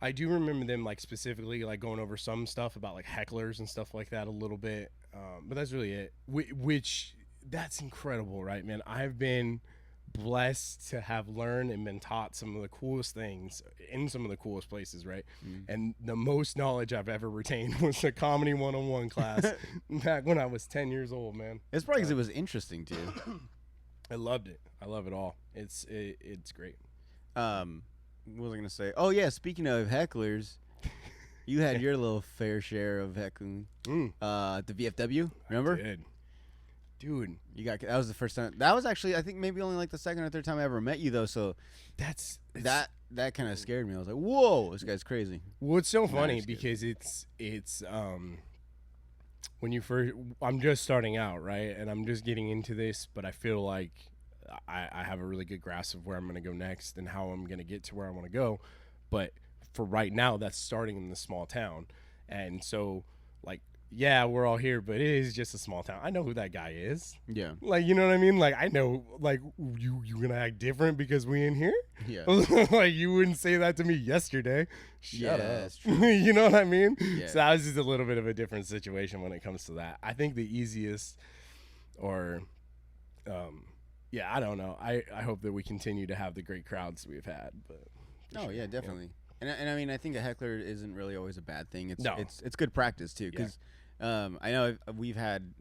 I do remember them like specifically like going over some stuff about like hecklers and stuff like that a little bit, but that's really it. Which that's incredible, right, man? I've been blessed to have learned and been taught some of the coolest things in some of the coolest places, right? And the most knowledge I've ever retained was a comedy 101 class back when I was 10 years old, man. It's probably because it was interesting to you. I loved it. I love it all. It's great. What was I gonna say? Oh yeah, speaking of hecklers, you had your little fair share of heckling. At the VFW, remember? I did. Dude, That was the first time. That was actually, I think, maybe only like the second or third time I ever met you, though. So that kind of scared me. I was like, "Whoa, this guy's crazy." Well, it's so funny because it's when you first. I'm just starting out, right, and I'm just getting into this, but I feel like I have a really good grasp of where I'm going to go next and how I'm going to get to where I want to go. But for right now, that's starting in the small town, and so like. Yeah, we're all here, but it is just a small town. I know who that guy is. Yeah. Like, you know what I mean? Like, I know, like, you gonna act different because we in here? Yeah. Like, you wouldn't say that to me yesterday. Shut up. That's true. You know what I mean? Yeah. So that was just a little bit of a different situation when it comes to that. I think the easiest or, yeah, I don't know. I hope that we continue to have the great crowds we've had. But Oh, yeah, definitely. Yeah. And I mean, I think a heckler isn't really always a bad thing. It's good practice, too, because I know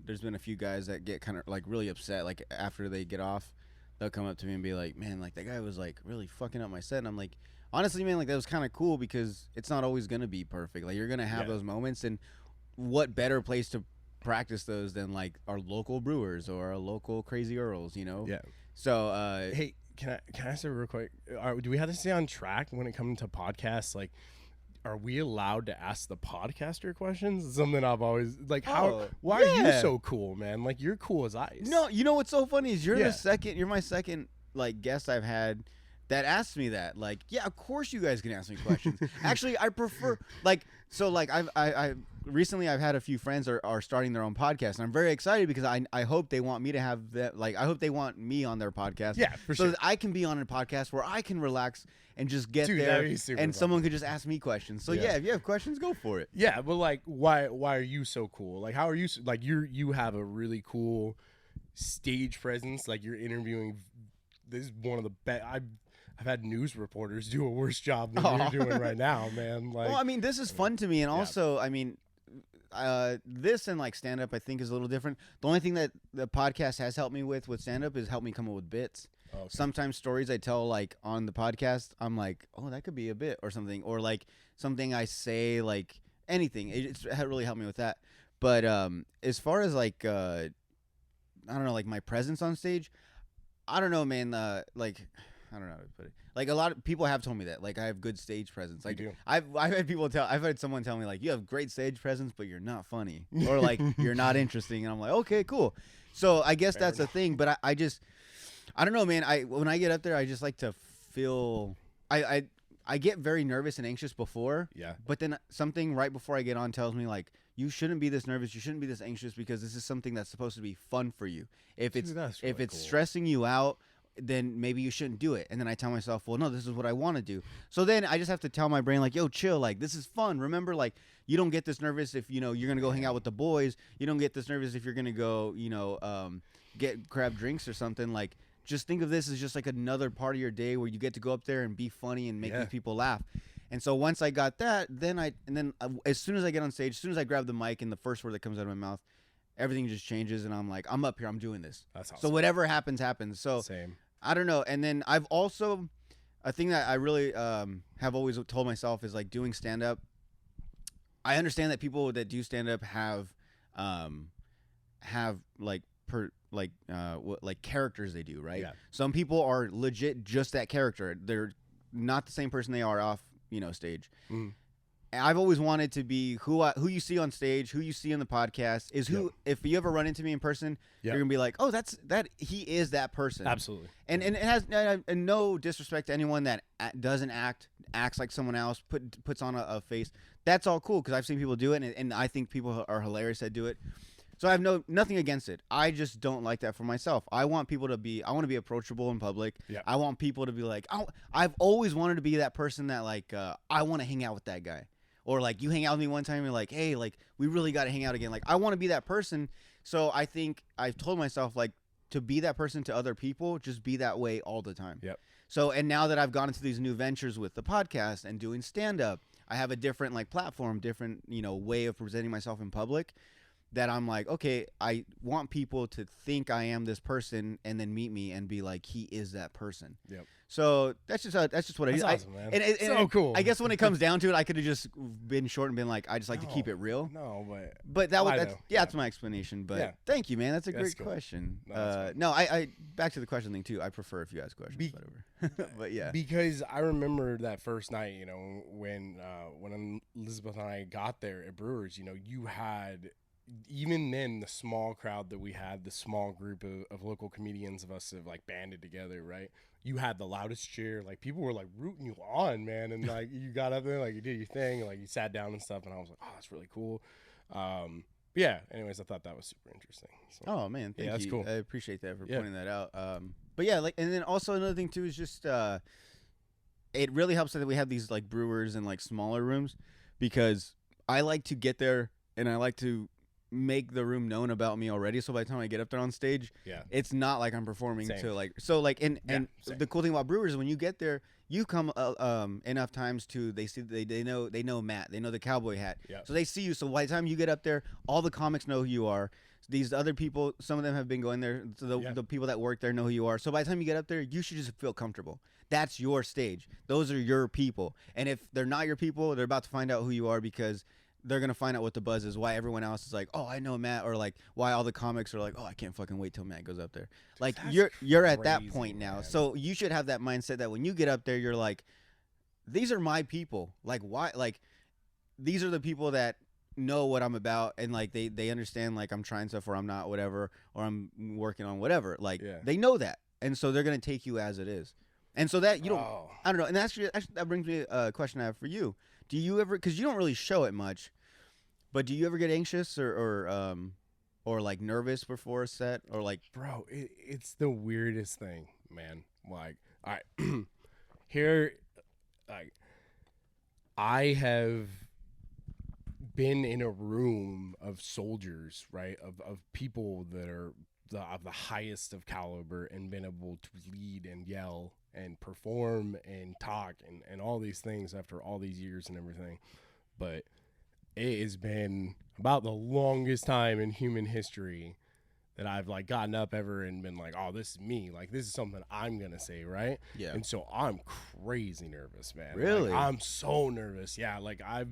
there's been a few guys that get kind of like really upset, like after they get off, they'll come up to me and be like, "Man, like that guy was like really fucking up my set." And I'm like, honestly, man, like that was kind of cool because it's not always gonna be perfect. Like you're gonna have those moments, and what better place to practice those than like our local brewers or our local Crazy Earls, you know? Yeah. So hey, can I say real quick? Do we have to stay on track when it comes to podcasts? Like, are we allowed to ask the podcaster questions? It's something I've always like. Why are you so cool, man? Like you're cool as ice. No, you know what's so funny is you're my second like guest I've had that asked me that. Like, yeah, of course you guys can ask me questions. Actually, I prefer I've recently I've had a few friends are starting their own podcast, and I'm very excited because I hope they want me to have that. Like, I hope they want me on their podcast. Yeah, for sure. So that I can be on a podcast where I can relax and just get there, and someone could just ask me questions. So yeah, if you have questions, go for it. Yeah, but like, why are you so cool? Like, how are you? Like, you have a really cool stage presence. Like, you're interviewing. This is one of the best. I've had news reporters do a worse job than you're doing right now, man. Like, well, I mean, this is fun to me, and also, I mean, this and like stand up, I think is a little different. The only thing that the podcast has helped me with stand up is help me come up with bits. Okay. Sometimes stories I tell like on the podcast, I'm like, oh, that could be a bit or something, or like something I say, like anything. It's really helped me with that. But as far as like, I don't know, like my presence on stage, I don't know, man. Like, I don't know how to put it. Like a lot of people have told me that, like I have good stage presence. Like I've had someone tell me like you have great stage presence, but you're not funny, or like you're not interesting. And I'm like, okay, cool. So I guess that's a thing. But I don't know, man. When I get up there, I just like to feel. I get very nervous and anxious before. Yeah. But then something right before I get on tells me like, you shouldn't be this nervous. You shouldn't be this anxious because this is something that's supposed to be fun for you. If it's stressing you out, then maybe you shouldn't do it. And then I tell myself, well, no, this is what I want to do. So then I just have to tell my brain like, yo, chill. Like, this is fun. Remember, like, you don't get this nervous if, you know, you're going to go hang out with the boys. You don't get this nervous if you're going to go, you know, grab drinks or something. Like, just think of this as just like another part of your day where you get to go up there and be funny and make these people laugh. And so once I got that, then as soon as I get on stage, as soon as I grab the mic and the first word that comes out of my mouth, everything just changes. And I'm like, I'm up here. I'm doing this. That's awesome. So whatever happens, happens. So same. I don't know. And then I've also, a thing that I really have always told myself is like doing stand up. I understand that people that do stand up have like characters they do, right? Yeah. Some people are legit just that character. They're not the same person they are off, you know, stage. Mm. I've always wanted to be who you see on stage, who you see on the podcast is who. If you ever run into me in person, you're gonna be like, oh, he is that person. Absolutely. And it has no disrespect to anyone that doesn't acts like someone else, puts on a face. That's all cool because I've seen people do it, and I think people are hilarious that do it. So I have nothing against it. I just don't like that for myself. I want to be approachable in public. Yeah. I want people to be like, I've always wanted to be that person that like, I want to hang out with that guy. Or like you hang out with me one time and you're like, hey, like we really got to hang out again. Like I want to be that person. So I think I've told myself like to be that person to other people, just be that way all the time. Yep. So, and now that I've gone into these new ventures with the podcast and doing stand up, I have a different like platform, different, way of presenting myself in public. That I'm like, okay, I want people to think I am this person and then meet me and be like, he is that person. Yep. So that's just what I do. Awesome, man. And so cool. I guess when it comes down to it, I could have just been short and been like, I just like to keep it real. No, but that's my explanation. But thank you, man. That's a great question. No, I back to the question thing too. I prefer if you ask questions, whatever. But yeah, because I remember that first night, when Elizabeth and I got there at Brewers, you had. Even then, the small crowd that we had, the small group of local comedians of us have like banded together, right? You had the loudest cheer, like people were like rooting you on, man, and like you got up there, like you did your thing, and, like you sat down and stuff, and I was like, oh, that's really cool. Yeah. Anyways, I thought that was super interesting. So, oh man, thank you. That's cool. I appreciate that for pointing that out. But yeah, like, and then also another thing too is just it really helps that we have these like brewers and like smaller rooms because I like to get there and I like to make the room known about me already, so by the time I get up there on stage, it's not like I'm performing to like and the cool thing about Brewers is when you get there, you come enough times to they know Matt, they know the cowboy hat, so they see you. So by the time you get up there, all the comics know who you are. These other people, some of them have been going there, so the people that work there know who you are. So by the time you get up there, you should just feel comfortable. That's your stage. Those are your people, and if they're not your people, they're about to find out who you are because they're going to find out what the buzz is, why everyone else is like, oh, I know Matt, or like why all the comics are like, oh, I can't fucking wait till Matt goes up there. Like you're at that point now. Man. So you should have that mindset that when you get up there, you're like, these are my people. Like why? Like these are the people that know what I'm about and like they understand like I'm trying stuff or I'm not, whatever, or I'm working on whatever. Like they know that. And so they're going to take you as it is. And so that you don't, I don't know. And actually that brings me a question I have for you. Do you ever, because you don't really show it much, but do you ever get anxious or like nervous before a set or like? Bro, it's the weirdest thing, man. Like, all right, here, like, I have been in a room of soldiers, right, of people that are of the highest of caliber and been able to lead and yell and perform and talk and all these things after all these years and everything. But it has been about the longest time in human history that I've like gotten up ever and been like, oh, this is me. Like, this is something I'm going to say, right? Yeah. And so I'm crazy nervous, man. Really? Like, I'm so nervous. Yeah. Like I've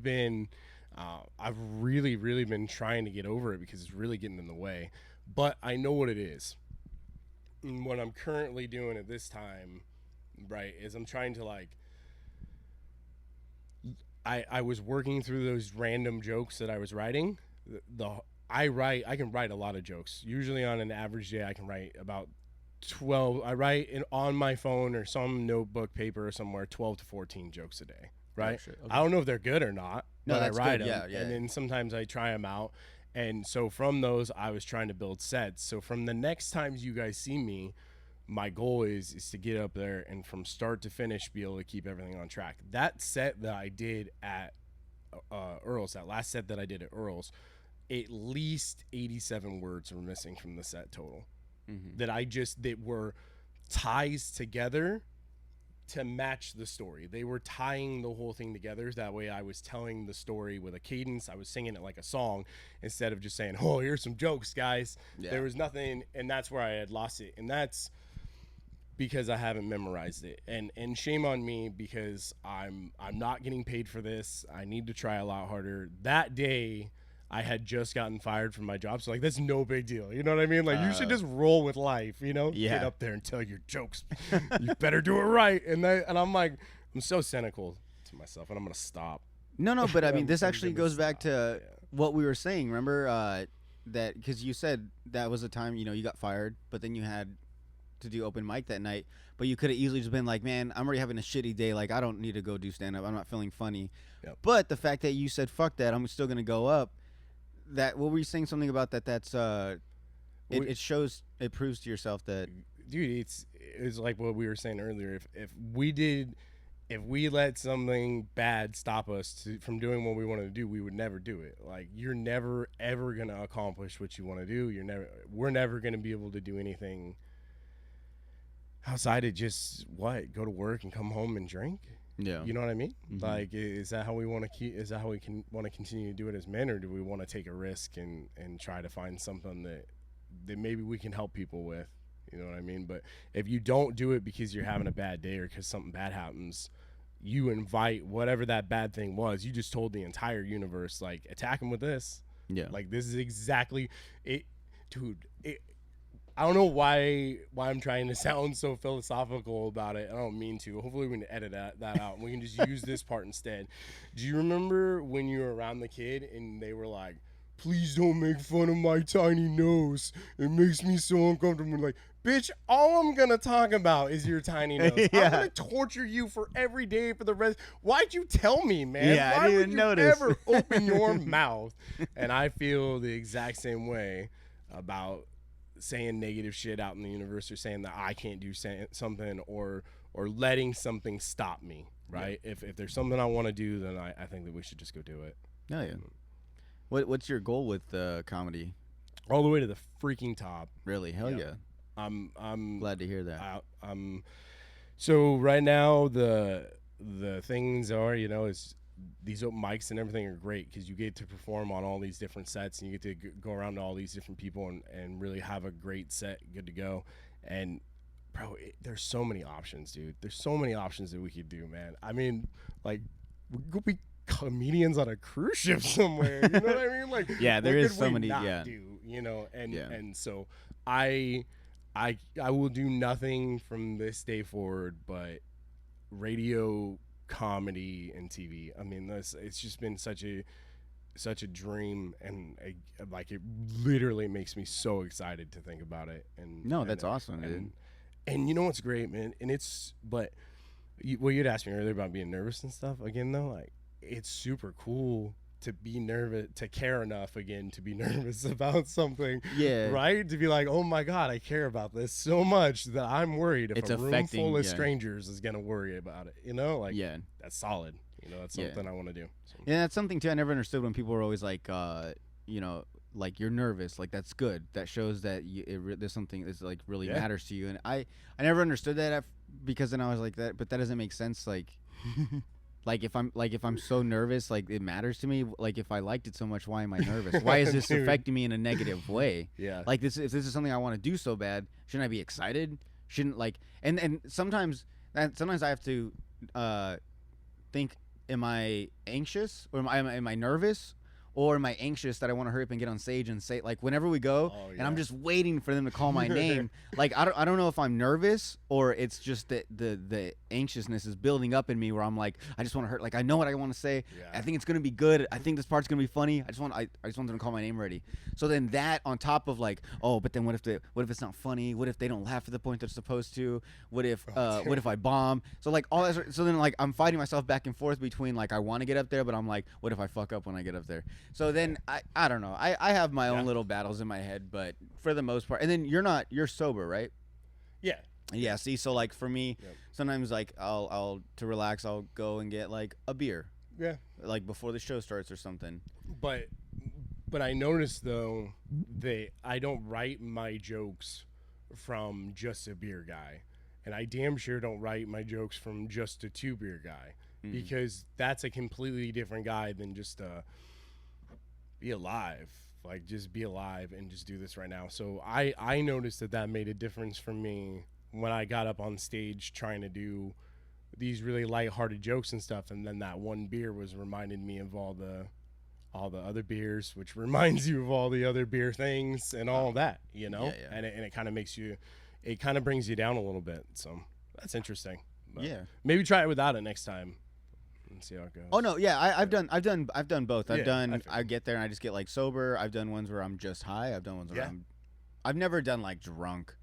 really, really been trying to get over it because it's really getting in the way. But I know what it is. And what I'm currently doing at this time, right, is I'm trying to like, I was working through those random jokes that I was writing. I can write a lot of jokes. Usually on an average day, I can write about 12. I write on my phone or some notebook paper or somewhere 12 to 14 jokes a day, right? Okay. I don't know if they're good or not, but I write them. Yeah. And then sometimes I try them out. And so from those, I was trying to build sets. So from the next times you guys see me, my goal is to get up there and from start to finish be able to keep everything on track. That set that I did at Earl's, that last set that I did at Earl's, at least 87 words were missing from the set total. Mm-hmm. That were ties together to match the story. They were tying the whole thing together. That way I was telling the story with a cadence. I was singing it like a song instead of just saying, oh, here's some jokes, guys. Yeah. There was nothing, and that's where I had lost it. And that's because I haven't memorized it. And shame on me because I'm not getting paid for this. I need to try a lot harder. That day I had just gotten fired from my job, so like that's no big deal. You know what I mean? Like you should just roll with life, you know? Yeah. Get up there and tell your jokes. You better do it right. And I'm like, I'm so cynical to myself, and I'm gonna stop. No, but I mean, this actually goes back to what we were saying. Remember that because you said that was the time you got fired, but then you had to do open mic that night. But you could have easily just been like, man, I'm already having a shitty day. Like, I don't need to go do stand up. I'm not feeling funny. Yep. But the fact that you said, fuck that, I'm still gonna go up. that what were you saying something about that? That's We- it proves to yourself that dude, it's like what we were saying earlier. If we let something bad stop us from doing what we wanted to do, we would never do it. Like, you're never ever gonna accomplish what you want to do. We're never gonna be able to do anything outside of just go to work and come home and drink. yeah. You know what I mean? Mm-hmm. Like, is that how we want to keep? Is that how we can want to continue to do it as men, or do we want to take a risk and try to find something that maybe we can help people with? You know what I mean? But if you don't do it because you're having a bad day or because something bad happens, you invite whatever that bad thing was. You just told the entire universe, like, attack him with this. Yeah. Like, this is exactly it, dude. I don't know why I'm trying to sound so philosophical about it. I don't mean to. Hopefully we can edit that out and we can just use this part instead. Do you remember when you were around the kid and they were like, please don't make fun of my tiny nose. It makes me so uncomfortable. Like, bitch, all I'm going to talk about is your tiny nose. Yeah. I'm going to torture you for every day for the rest. Why'd you tell me, man? Yeah, I Why didn't would even you notice. ever open your mouth? And I feel the exact same way about saying negative shit out in the universe, or saying that I can't do something, or letting something stop me, right? Yeah. If there's something I want to do, then I think that we should just go do it. Oh, yeah. What's your goal with comedy? All the way to the freaking top. Really? Hell yeah. I'm glad to hear that. So right now the things are, is these open mics and everything are great because you get to perform on all these different sets and you get to go around to all these different people and really have a great set good to go. And bro, there's so many options, dude. There's so many options that we could do, man. I mean, like, we could be comedians on a cruise ship somewhere. You know what I mean? Like, yeah, there is so many. And so I will do nothing from this day forward but radio, comedy, and TV. I mean, it's just been such a dream, and it literally makes me so excited to think about it. And that's awesome, dude. And you know what's great, man? And you'd asked me earlier about being nervous and stuff. Again, though, like, it's super cool to be nervous, to care enough again to be nervous about something. Yeah. Right? To be like, oh my God, I care about this so much that I'm worried if a room full of strangers is going to worry about it. Like, yeah, that's solid. That's something I want to do. So. Yeah, that's something too I never understood when people were always like, like, you're nervous. Like, that's good. That shows that there's something that's like really matters to you. And I never understood that because then I was like, that, but that doesn't make sense. Like, Like if I'm so nervous, like, it matters to me. Like, if I liked it so much, why am I nervous? Why is this affecting me in a negative way? Yeah. Like, if this is something I want to do so bad, shouldn't I be excited? Shouldn't, like, and sometimes I have to think, am I anxious, or am I nervous? Or am I anxious that I want to hurry up and get on stage and say, like, whenever we go, and I'm just waiting for them to call my name. Like, I don't know if I'm nervous or it's just that the anxiousness is building up in me where I'm like, I just want to hurt. Like, I know what I want to say. Yeah. I think it's gonna be good. I think this part's gonna be funny. I just want them to call my name already. So then that on top of, like, oh, but then what if it's not funny? What if they don't laugh at the point they're supposed to? What if I bomb? So, like, all that. So then, like, I'm fighting myself back and forth between, like, I want to get up there, but I'm like, what if I fuck up when I get up there? So then I don't know. I have my own little battles in my head, but for the most part, and then you're sober, right? Yeah. Yeah. See, so, like, for me, sometimes, like, I'll to relax, I'll go and get, like, a beer. Yeah. Like, before the show starts or something. But I noticed, though, that I don't write my jokes from just a beer guy, and I damn sure don't write my jokes from just a 2-beer guy, because that's a completely different guy than just be alive. Like, just be alive and just do this right now. So I noticed that made a difference for me when I got up on stage trying to do these really lighthearted jokes and stuff, and then that one beer was reminding me of all the other beers, which reminds you of all the other beer things and all that, Yeah. And it kind of makes you, it kind of brings you down a little bit. So that's interesting. But yeah. Maybe try it without it next time and see how it goes. Oh no, yeah, I've done both. I get there and I just get, like, sober. I've done ones where I'm just high. I've done ones where I've never done, like, drunk.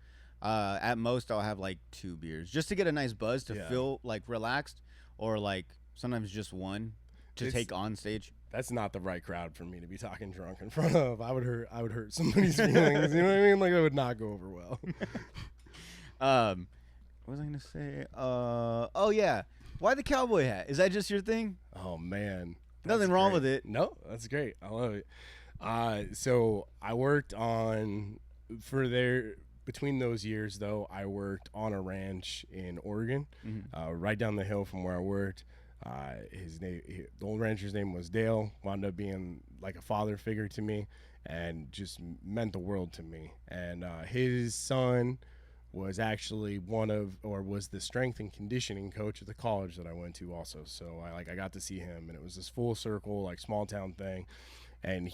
At most I'll have, like, 2 beers just to get a nice buzz to feel, like, relaxed, or, like, sometimes just one to take on stage. that's not the right crowd for me to be talking drunk in front of. I would hurt somebody's feelings. You know what I mean? Like, it would not go over well. What was I gonna say? Oh yeah. Why the cowboy hat? Is that just your thing? Oh man, Nothing wrong with it. No, that's great. I love it. So I worked on between those years though. I worked on a ranch in Oregon, right down the hill from where I worked. The old rancher's name was Dale. Wound up being like a father figure to me, and just meant the world to me. And his son was actually was the strength and conditioning coach at the college that I went to also. So I got to see him, and it was this full circle, like, small town thing. And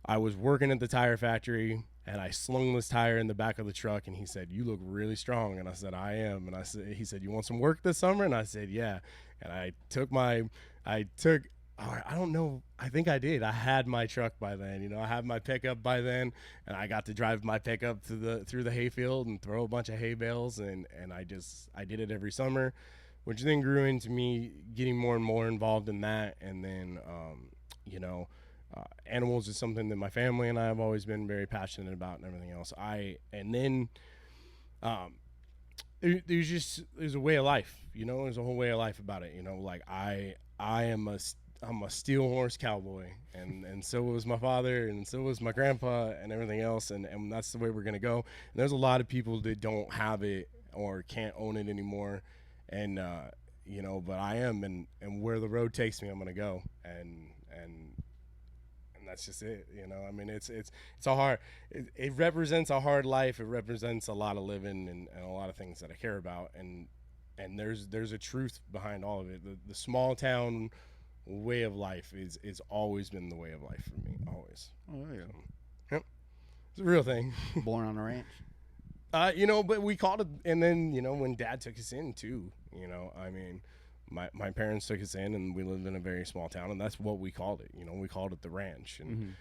I was working at the tire factory, and I slung this tire in the back of the truck, and he said, "You look really strong." And I said, "I am." And he said, "You want some work this summer?" And I said, "Yeah." And I don't know. I think I did. I had my truck by then. I had my pickup by then, and I got to drive my pickup through the hayfield and throw a bunch of hay bales, and I did it every summer, which then grew into me getting more and more involved in that. And then, animals is something that my family and I have always been very passionate about, and everything else. There's a way of life, there's a whole way of life about it, like I'm a steel horse cowboy, and so was my father, and so was my grandpa, and everything else, and that's the way we're gonna go. And there's a lot of people that don't have it or can't own it anymore, and but I am, and where the road takes me, I'm gonna go, and that's just it. I mean, it's a hard. It represents a hard life. It represents a lot of living and a lot of things that I care about, and there's a truth behind all of it. The small town way of life is always been the way of life for me, always. Oh yeah. Yep. It's a real thing. Born on a ranch. But we called it, and then when Dad took us in too, I mean, my parents took us in, and we lived in a very small town, and that's what we called it. We called it the ranch, and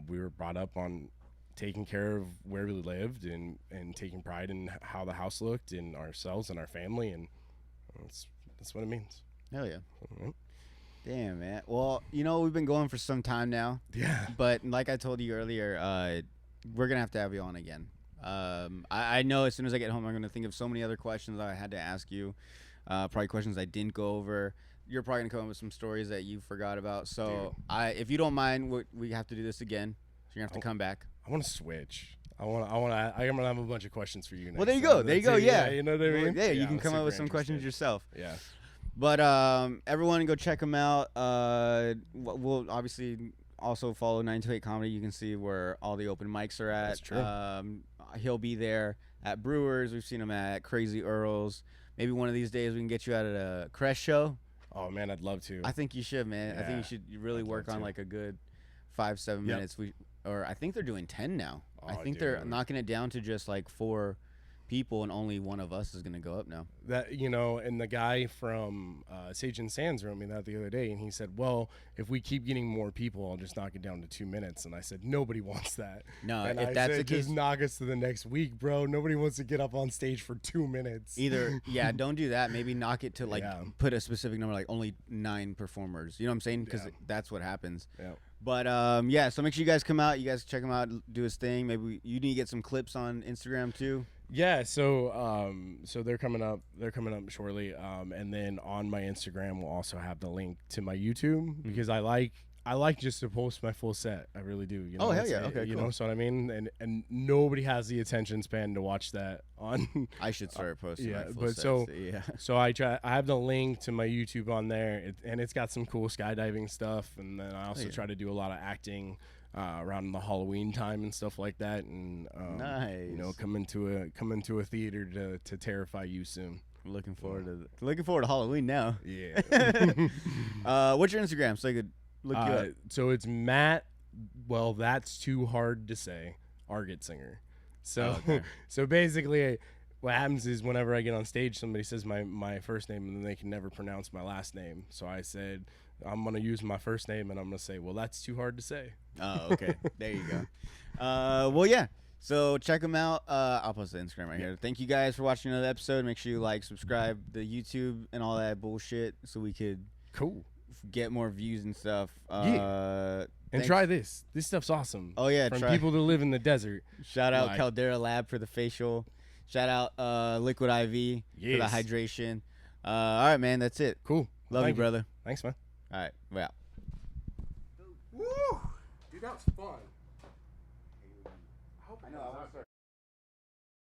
we were brought up on taking care of where we lived, and taking pride in how the house looked, and ourselves and our family, and that's what it means. Hell yeah. Mm-hmm. Damn, man. Well, we've been going for some time now. Yeah. But like I told you earlier, we're going to have you on again. I know as soon as I get home, I'm going to think of so many other questions I had to ask you. Probably questions I didn't go over. You're probably going to come up with some stories that you forgot about. So if you don't mind, we have to do this again. So you're going to have to come back. I want to switch. I'm gonna have a bunch of questions for you next. Well, there you go. There you go. Yeah. You know what I mean? Yeah, you can come up with some questions yourself. Yeah. But everyone go check him out. We'll obviously also follow 928 Comedy. You can see where all the open mics are at. That's true. He'll be there at Brewers. We've seen him at Crazy Earl's. Maybe one of these days we can get you out at a Crest show. Oh man, I'd love to. I think you should, man. Yeah, I think you should really work on like a good 5-7 minutes. I think they're doing 10 now. I think they're knocking it down to just like 4 people, and only one of us is going to go up now. That and the guy from Sage and Sands wrote me that the other day, and he said, "Well, if we keep getting more people, I'll just knock it down to 2 minutes." And I said, "Nobody wants that." No, and if that's the case, just knock us to the next week, bro. Nobody wants to get up on stage for 2 minutes. Either, don't do that. Maybe knock it to put a specific number, like only 9 performers. You know what I'm saying? Because that's what happens. Yeah. But so make sure you guys come out. You guys check him out, do his thing. Maybe you need to get some clips on Instagram too. Yeah, so they're coming up. They're coming up shortly. And then on my Instagram, we'll also have the link to my YouTube, because I like just to post my full set. I really do. Oh hell yeah! Okay, you cool. know, so what I mean, and nobody has the attention span to watch that on. I should start posting. Yeah, my full but sets. so I have the link to my YouTube on there, and it's got some cool skydiving stuff, and then I also try to do a lot of acting. Around the Halloween time and stuff like that, and nice. Come into a theater to terrify you soon. Looking forward to Halloween now. Yeah. What's your Instagram so I could look you up? So it's Matt. Well, that's too hard to say. Argetsinger. So so basically, what happens is whenever I get on stage, somebody says my first name, and then they can never pronounce my last name. So I said, I'm going to use my first name, and I'm going to say, well, that's too hard to say. Oh, okay. There you go. Well, yeah. So check them out. I'll post the Instagram right here. Thank you guys for watching another episode. Make sure you subscribe, the YouTube, and all that bullshit, so we could Cool. get more views and stuff. And thanks. try this. This stuff's awesome. Oh yeah, From try. people that live in the desert. Shout out Like- Caldera Lab for the facial. Shout out Liquid IV for the Yes. hydration. All right, man. That's it. Cool. Love Thank you, brother. Thanks, man. All right, we're out. Woo! Dude, that was fun. I know. I want to start.